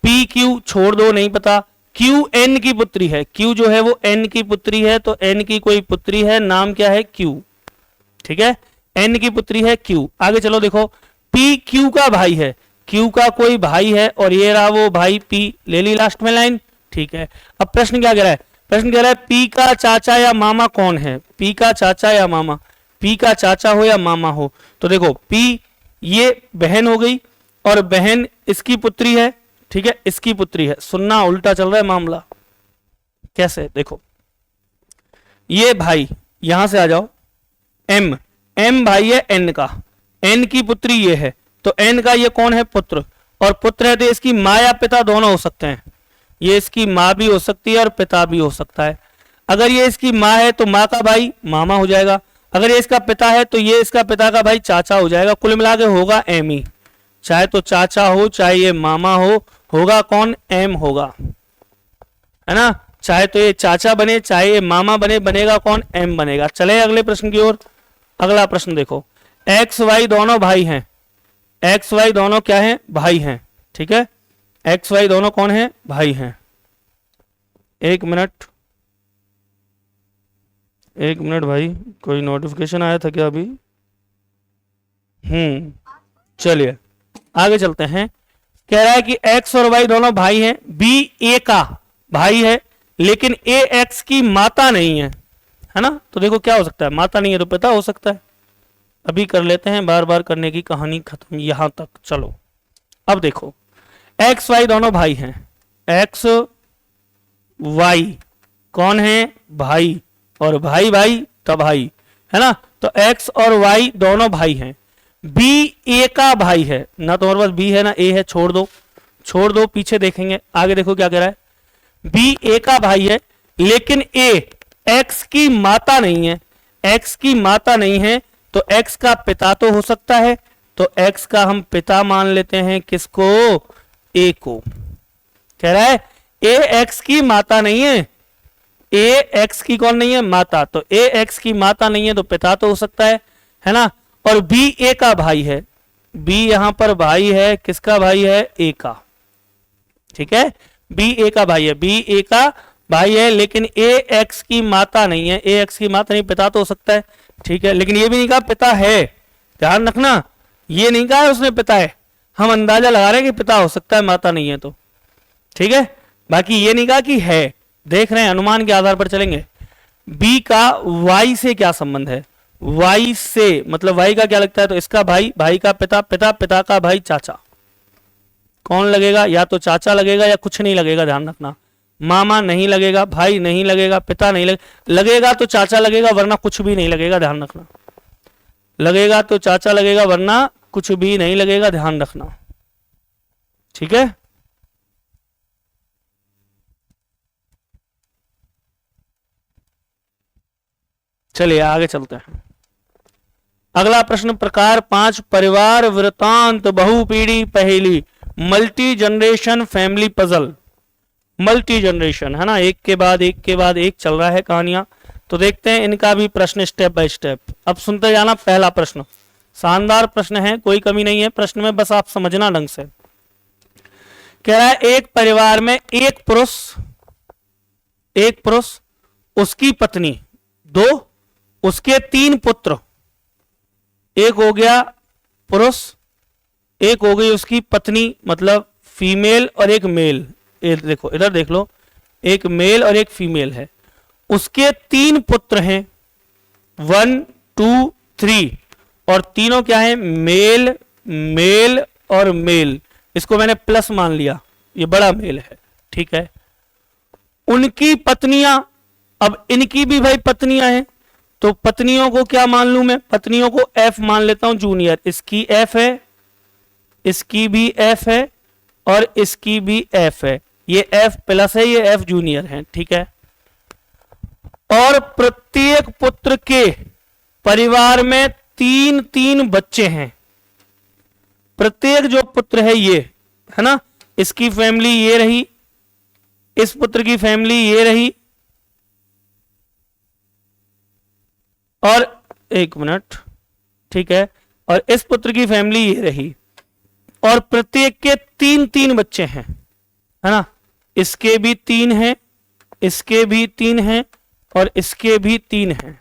पी क्यू छोड़ दो, नहीं पता। क्यू एन की पुत्री है, क्यू जो है वो एन की पुत्री है, तो एन की कोई पुत्री है, नाम क्या है, क्यू, ठीक है, एन की पुत्री है क्यू। आगे चलो देखो पी क्यू का भाई है, क्यू का कोई भाई है और ये रहा वो भाई पी, ले ली लास्ट में लाइन, ठीक है। अब प्रश्न क्या कह रहा है, प्रश्न कह रहा है पी का चाचा या मामा कौन है, पी का चाचा या मामा। पी का चाचा हो या मामा हो। तो देखो पी ये बहन हो गई और बहन इसकी पुत्री है, ठीक है, इसकी पुत्री है। सुनना उल्टा चल रहा है मामला। कैसे? देखो ये भाई, यहां से आ जाओ, एम, एम भाई है एन का, एन की पुत्री ये है, तो एन का ये कौन है? पुत्र। और पुत्र है तो इसकी माँ या पिता दोनों हो सकते हैं। ये इसकी माँ भी हो सकती है और पिता भी हो सकता है। अगर ये इसकी माँ है तो माँ का भाई मामा हो जाएगा, अगर ये इसका पिता है तो ये इसका पिता का भाई चाचा हो जाएगा। कुल मिला के होगा एम ही, चाहे तो चाचा हो चाहे ये मामा हो, होगा कौन? एम होगा, है ना। चाहे तो ये चाचा बने चाहे ये मामा बने, बनेगा कौन? एम बनेगा। चले अगले प्रश्न की ओर। अगला प्रश्न देखो, एक्स वाई दोनों भाई हैं, एक्स वाई दोनों क्या हैं? भाई हैं, ठीक है। एक्स वाई दोनों कौन है? भाई हैं। एक मिनट, एक मिनट भाई, कोई नोटिफिकेशन आया था क्या अभी? चलिए आगे चलते हैं। कह रहा है कि एक्स और वाई दोनों भाई हैं, बी ए का भाई है लेकिन ए एक्स की माता नहीं है ना। तो देखो क्या हो सकता है? माता नहीं है तो पिता हो सकता है। अभी कर लेते हैं, बार बार करने की कहानी खत्म यहां तक। चलो अब देखो, एक्स वाई दोनों भाई हैं, एक्स वाई कौन है? भाई, और भाई भाई का भाई, है ना। तो एक्स और वाई दोनों भाई हैं, बी ए का भाई है ना। तुम्हारे पास बी है ना ए है, छोड़ दो, छोड़ दो, पीछे देखेंगे। आगे देखो क्या कह रहा है, बी ए का भाई है लेकिन ए एक्स की माता नहीं है, एक्स की माता नहीं है तो एक्स का पिता तो हो सकता है। तो एक्स का हम पिता मान लेते हैं, किसको? ए को। कह रहा है ए एक्स की माता नहीं है, ए एक्स की कौन नहीं है? माता। तो ए एक्स की माता नहीं है तो पिता तो हो सकता है ना। और बी ए का भाई है, बी यहां पर भाई है, किसका भाई है? ए का, ठीक है। बी ए का भाई है, बी ए का भाई है लेकिन ए एक्स की माता नहीं है, ए एक्स की माता नहीं, पिता तो हो सकता है, ठीक है। लेकिन ये भी नहीं कहा पिता है, ध्यान रखना, ये नहीं कहा उसने पिता है, हम अंदाजा लगा रहे हैं कि पिता हो सकता है, माता नहीं है तो, ठीक है। बाकी ये नहीं कहा कि है, देख रहे हैं, अनुमान के आधार पर चलेंगे। बी का वाई से क्या संबंध है? वाई से मतलब वाई का क्या लगता है? तो इसका भाई, भाई का पिता, पिता, पिता का भाई, चाचा। कौन लगेगा? या तो चाचा लगेगा या कुछ नहीं लगेगा, ध्यान रखना। मामा नहीं लगेगा, भाई नहीं लगेगा, पिता नहीं लगेगा तो चाचा लगेगा वरना कुछ भी नहीं लगेगा, ध्यान रखना। लगेगा तो चाचा लगेगा वरना कुछ भी नहीं लगेगा, ध्यान रखना, ठीक है। चलिए आगे चलते हैं। अगला प्रश्न प्रकार 5 परिवार वृतांत बहुपीढ़ी पहेली, multi generation family puzzle. Multi generation है ना, एक के बाद एक के बाद एक चल रहा है कहानियां। तो देखते हैं इनका भी प्रश्न स्टेप बाय स्टेप। अब सुनते जाना। पहला प्रश्न शानदार प्रश्न है, कोई कमी नहीं है प्रश्न में, बस आप समझना ढंग से। कह रहा है एक परिवार में एक पुरुष, उसकी पत्नी, 2 उसके 3 पुत्र, एक हो गया पुरुष, एक हो गई उसकी पत्नी मतलब फीमेल और एक मेल। देखो इधर देख लो, एक मेल और एक फीमेल है, उसके 3 पुत्र हैं 1 2 3 और तीनों क्या है? मेल, मेल और मेल। इसको मैंने प्लस मान लिया, ये बड़ा मेल है, ठीक है। उनकी पत्नियां, अब इनकी भी भाई पत्नियां हैं तो पत्नियों को क्या मान लूं मैं? पत्नियों को एफ मान लेता हूं, जूनियर। इसकी एफ है, इसकी भी एफ है और इसकी भी एफ है, ये एफ प्लस है, ये एफ जूनियर है, ठीक है। और प्रत्येक पुत्र के परिवार में 3 बच्चे हैं। प्रत्येक जो पुत्र है ये, है ना, इसकी फैमिली ये रही, इस पुत्र की फैमिली ये रही, और एक मिनट, ठीक है, और इस पुत्र की फैमिली ये रही, और प्रत्येक के 3 बच्चे हैं, है ना। इसके भी 3 हैं, इसके भी 3 हैं और इसके भी 3 हैं,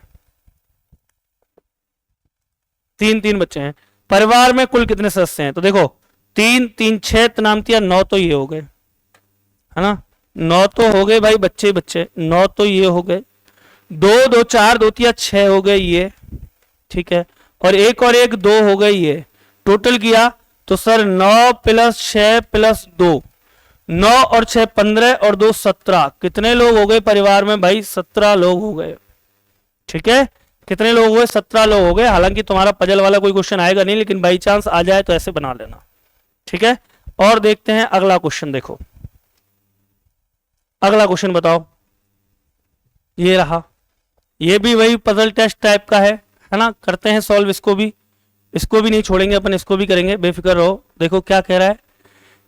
3 बच्चे हैं। परिवार में कुल कितने सदस्य हैं? तो देखो 3 3 6 नामतिया 9 तो ये हो गए, है ना, 9 तो हो गए भाई, बच्चे 9 तो ये हो गए, 2 2 4 2 3 6 हो गए ये, ठीक है, और एक 2 हो गई है, टोटल किया तो सर 9 + 6 + 2, 9 और 6 15 और 2 17, कितने लोग हो गए परिवार में भाई? 17 लोग हो गए। ठीक है, कितने लोग हुए? 17 लोग हो गए। हालांकि तुम्हारा पजल वाला कोई क्वेश्चन आएगा नहीं, लेकिन बाई चांस आ जाए तो ऐसे बना लेना। ठीक है, और देखते हैं अगला क्वेश्चन। देखो अगला क्वेश्चन बताओ, ये रहा, ये भी वही पजल टेस्ट टाइप का है ना। करते हैं सॉल्व इसको भी नहीं छोड़ेंगे अपन, इसको भी करेंगे, बेफिक्र रहो। देखो क्या कह रहा है,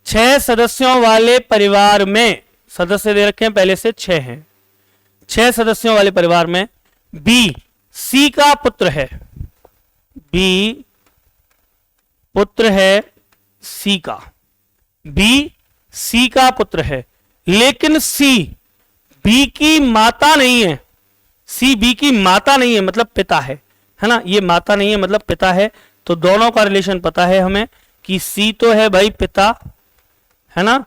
6 सदस्यों वाले परिवार में, सदस्य दे रखे हैं पहले से 6 हैं, 6 सदस्यों वाले परिवार में बी सी का पुत्र है, बी पुत्र है सी का, बी सी का पुत्र है, लेकिन सी बी की माता नहीं है। सी बी की माता नहीं है मतलब पिता है ना, ये माता नहीं है मतलब पिता है। तो दोनों का रिलेशन पता है हमें कि सी तो है भाई पिता है ना,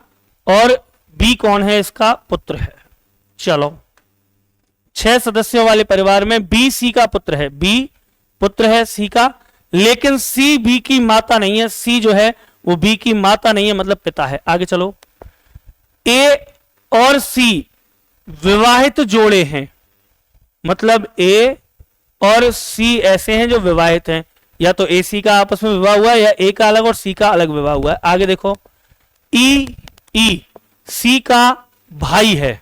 और बी कौन है? इसका पुत्र है। चलो, 6 सदस्यों वाले परिवार में बी सी का पुत्र है, बी पुत्र है सी का, लेकिन सी बी की माता नहीं है। सी जो है वो बी की माता नहीं है मतलब पिता है। आगे चलो, ए और सी विवाहित जोड़े हैं, मतलब ए और सी ऐसे हैं जो विवाहित हैं, या तो ए सी का आपस में विवाह हुआ है या ए का अलग और सी का अलग विवाह हुआ है। आगे देखो, ई सी का भाई है,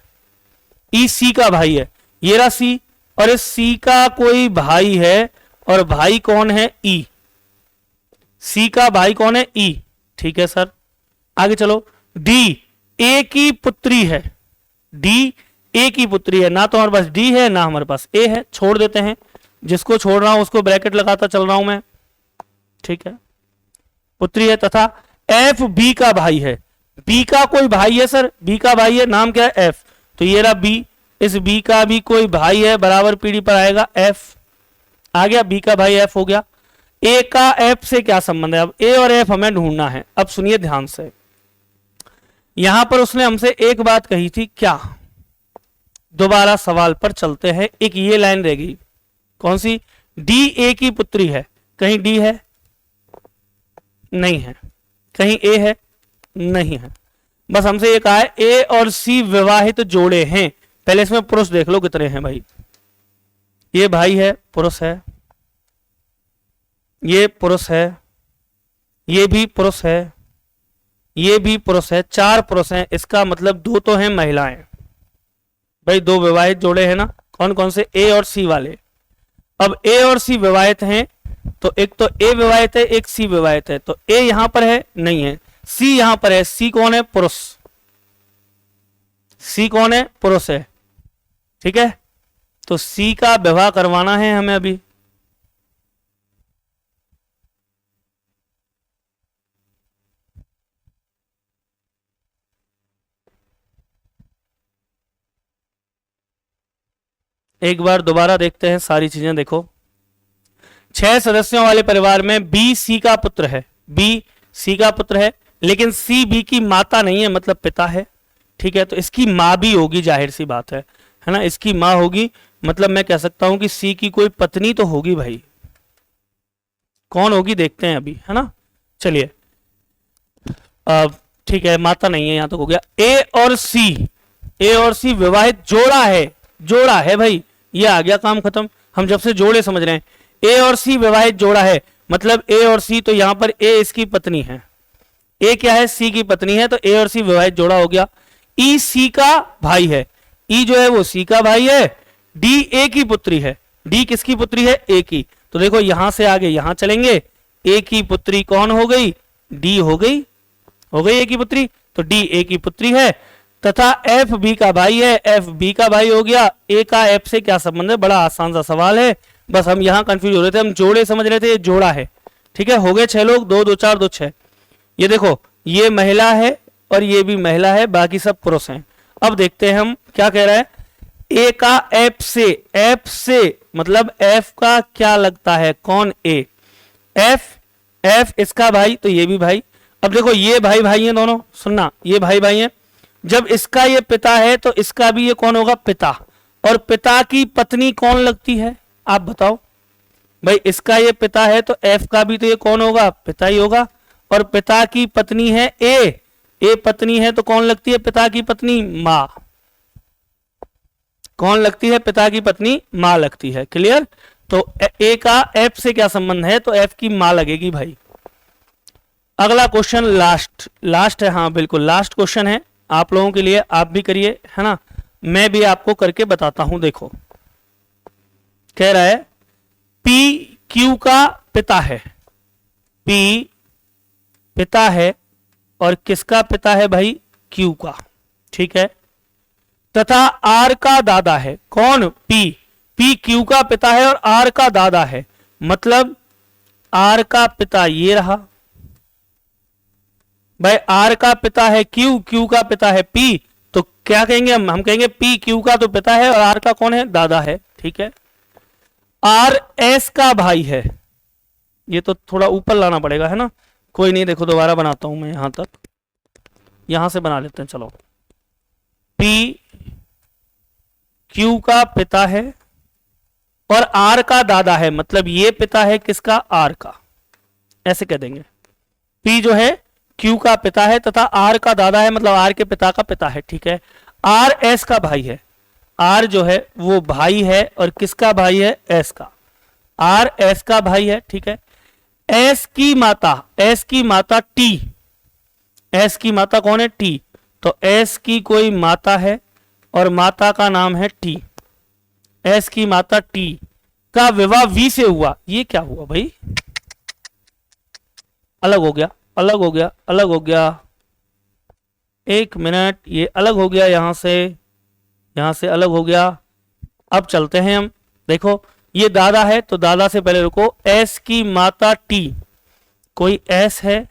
ई सी का भाई है, ये रहा सी, और इस सी का कोई भाई है, और भाई कौन है? ई, सी का भाई कौन है? ई। ठीक है सर, आगे चलो, डी ए की पुत्री है, डी ए की पुत्री है। ना तो हमारे पास डी है ना हमारे पास ए है, छोड़ देते हैं, जिसको छोड़ रहा हूं उसको ब्रैकेट लगाता चल रहा हूं मैं। ठीक है, पुत्री है, तथा एफ बी का भाई है, बी का कोई भाई है सर, बी का भाई है, नाम क्या है? एफ। तो ये रहा बी, इस बी का भी कोई भाई है, बराबर पीढ़ी पर आएगा एफ, आ गया, बी का भाई एफ हो गया। ए का एफ से क्या संबंध है? अब ए और एफ हमें ढूंढना है। अब सुनिए ध्यान से, यहां पर उसने हमसे एक बात कही थी, क्या? दोबारा सवाल पर चलते हैं। एक ये लाइन रह गई, कौन सी? डी ए की पुत्री है, कहीं डी है? नहीं है। कहीं ए है? नहीं है। बस हमसे ये कहा है ए और सी विवाहित जोड़े हैं। पहले इसमें पुरुष देख लो कितने हैं भाई। ये भाई है, पुरुष है, ये पुरुष है, ये भी पुरुष है, ये भी पुरुष है, 4 पुरुष हैं। इसका मतलब 2 तो हैं महिलाएं भाई, 2 विवाहित जोड़े हैं ना। कौन कौन से? ए और सी वाले। अब ए और सी विवाहित हैं, तो एक तो ए विवाहित है, एक सी विवाहित है। तो ए यहां पर है? नहीं है। सी यहां पर है। सी कौन है? पुरुष। सी कौन है? पुरुष है। ठीक है, तो सी का विवाह करवाना है हमें अभी। एक बार दोबारा देखते हैं सारी चीजें। देखो, 6 सदस्यों वाले परिवार में बी सी का पुत्र है, बी सी का पुत्र है, लेकिन सी बी की माता नहीं है मतलब पिता है। ठीक है, तो इसकी मां भी होगी, जाहिर सी बात है ना, इसकी मां होगी। मतलब मैं कह सकता हूं कि सी की कोई पत्नी तो होगी भाई। कौन होगी देखते हैं अभी, है ना। चलिए, अब ठीक है, माता नहीं है, यहां तक हो गया। ए और सी विवाहित जोड़ा है, जोड़ा है भाई, ये आ गया, काम खत्म। हम जब से जोड़े समझ रहे हैं। ए और सी विवाहित जोड़ा है, मतलब ए और सी, तो यहां पर ए इसकी पत्नी है, ए क्या है? सी की पत्नी है, तो ए और सी विवाहित जोड़ा हो गया। ई सी का भाई है, ई जो है वो सी का भाई है। डी ए की पुत्री है, डी किसकी पुत्री है? ए की। तो देखो यहां से आगे यहां चलेंगे, ए की पुत्री कौन हो गई? डी हो गई, हो गई ए की पुत्री, तो डी ए की पुत्री है। तथा एफ बी का भाई है, एफ बी का भाई हो गया। ए का एफ से क्या संबंध है? बड़ा आसान सा सवाल है, बस हम यहां कंफ्यूज हो रहे थे, हम जोड़े समझ रहे थे, ये जोड़ा है। ठीक है, हो गए 6 लोग, 2 2 4 2 6। ये देखो, ये महिला है और ये भी महिला है, बाकी सब पुरुष हैं। अब देखते हैं हम क्या कह रहा है। ए का एफ से मतलब एफ का क्या लगता है? कौन? ए। एफ इसका भाई, तो ये भी भाई। अब देखो, ये भाई भाई हैं दोनों, सुनना, ये भाई भाई हैं। जब इसका ये पिता है तो इसका भी ये कौन होगा? पिता। और पिता की पत्नी कौन लगती है? आप बताओ, भाई इसका ये पिता है तो एफ का भी तो ये कौन होगा, पिता ही होगा। और पिता की पत्नी है ए पत्नी है तो कौन लगती है पिता की पत्नी, मां। कौन लगती है, पिता की पत्नी मां लगती है। क्लियर। तो ए का एफ से क्या संबंध है, तो एफ की मां लगेगी भाई। अगला क्वेश्चन लास्ट है, हाँ बिल्कुल लास्ट क्वेश्चन है आप लोगों के लिए, आप भी करिए, है ना, मैं भी आपको करके बताता हूं। देखो कह रहा है पी क्यू का पिता है, पी पिता है और किसका पिता है भाई, क्यू का, ठीक है, तथा आर का दादा है। कौन, पी क्यू का पिता है और आर का दादा है, मतलब आर का पिता ये रहा भाई, आर का पिता है क्यू का पिता है पी, तो क्या कहेंगे हम कहेंगे पी क्यू का तो पिता है और आर का कौन है, दादा है, ठीक है। आर एस का भाई है, ये तो थोड़ा ऊपर लाना पड़ेगा, है ना, कोई नहीं, देखो दोबारा बनाता हूं मैं, यहां तक, यहां से बना लेते हैं, चलो। पी क्यू का पिता है और आर का दादा है, मतलब ये पिता है किसका, आर का, ऐसे कह देंगे। पी जो है क्यू का पिता है तथा आर का दादा है, मतलब आर के पिता का पिता है, ठीक है। आर एस का भाई है, आर जो है वो भाई है और किसका भाई है, एस का, आर एस का भाई है, ठीक है। एस की माता टी, एस की माता कौन है, टी, तो एस की कोई माता है और माता का नाम है टी, एस की माता टी का विवाह वी से हुआ, ये क्या हुआ भाई, अलग हो गया, अलग हो गया, अलग हो गया, एक मिनट, ये अलग हो गया, यहां से अलग हो गया। अब चलते हैं हम, देखो ये दादा है तो दादा से पहले रुको, एस की माता टी, कोई एस है,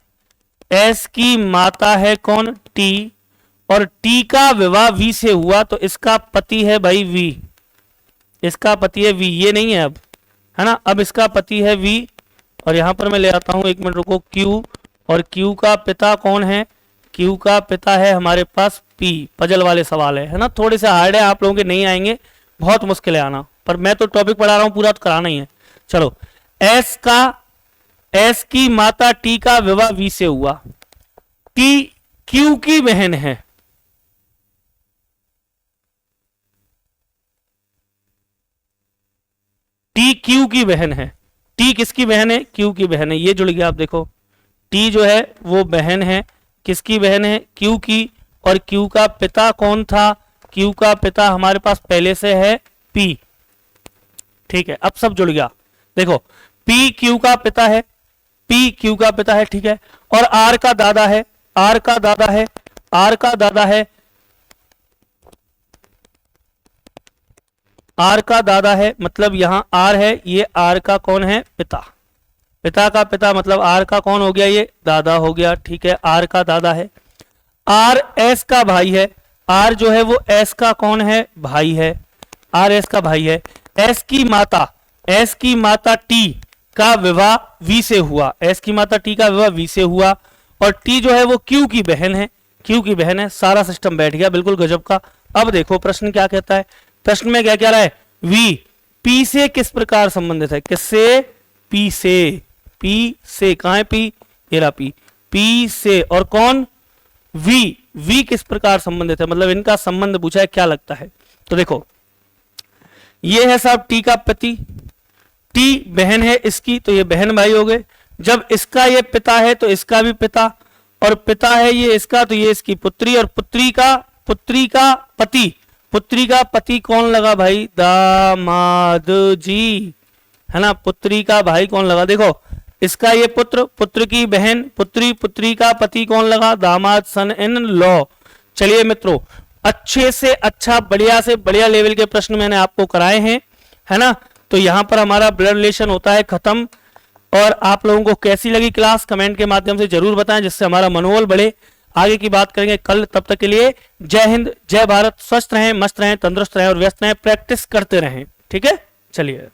एस की माता है कौन, टी, और टी का विवाह वी से हुआ तो इसका पति है भाई वी, इसका पति है वी, ये नहीं है अब, है ना, अब इसका पति है वी, और यहां पर मैं ले आता हूं, एक मिनट रुको, क्यू, और क्यू का पिता कौन है, क्यू का पिता है हमारे पास पी, पजल वाले सवाल है ना, थोड़े से हार्ड है, आप लोगों के नहीं आएंगे, बहुत मुश्किल है आना, पर मैं तो टॉपिक पढ़ा रहा हूं, पूरा तो कराना ही है। चलो, एस की माता टी का विवाह वी से हुआ, टी क्यू की बहन है, टी क्यू की बहन है, टी किसकी बहन है, क्यू की बहन है, ये जुड़ गया। आप देखो टी जो है वो बहन है, किसकी बहन है, क्यू की, और क्यू का पिता कौन था, क्यू का पिता हमारे पास पहले से है पी, ठीक है, अब सब जुड़ गया। देखो पी क्यू का पिता है, पी क्यू का पिता है, ठीक है, और आर का दादा है, आर का दादा है, आर का दादा है, आर का दादा है, मतलब यहां आर है, ये आर का कौन है, पिता, पिता का पिता, मतलब आर का कौन हो गया, ये दादा हो गया, ठीक है, आर का दादा है। आर एस का भाई है, आर जो है वो एस का कौन है, भाई है, आर एस का भाई है। एस की माता टी का विवाह वी से हुआ, एस की माता टी का विवाह वी से हुआ, और टी जो है वो क्यू की बहन है, क्यू की बहन है, सारा सिस्टम बैठ गया बिल्कुल गजब का। अब देखो प्रश्न क्या कहता है, प्रश्न में क्या कह रहा है, वी पी से किस प्रकार संबंधित है, किससे, पी से, कहां है पी, ये रहा पी से, और कौन, वी किस प्रकार संबंधित है, मतलब इनका संबंध पूछा है, क्या लगता है। तो देखो ये है साहब टी का पति, टी बहन है इसकी, तो ये बहन भाई हो गए, जब इसका ये पिता है तो इसका भी पिता, और पिता है ये इसका तो ये इसकी पुत्री, और पुत्री का पति कौन लगा भाई, दामाद जी, है ना, पुत्री का भाई कौन लगा, देखो इसका ये पुत्र की बहन, पुत्री का पति कौन लगा, दामाद, सन इन लॉ। चलिए मित्रों, अच्छे से अच्छा, बढ़िया से बढ़िया लेवल के प्रश्न मैंने आपको कराए हैं, है ना, तो यहां पर हमारा ब्लड रिलेशन होता है खत्म। और आप लोगों को कैसी लगी क्लास कमेंट के माध्यम से जरूर बताएं, जिससे हमारा मनोबल बढ़े। आगे की बात करेंगे कल, तब तक के लिए जय हिंद, जय भारत, स्वस्थ रहें, मस्त रहें, तंदुरुस्त रहें और व्यस्त रहें, प्रैक्टिस करते रहें, ठीक है, चलिए।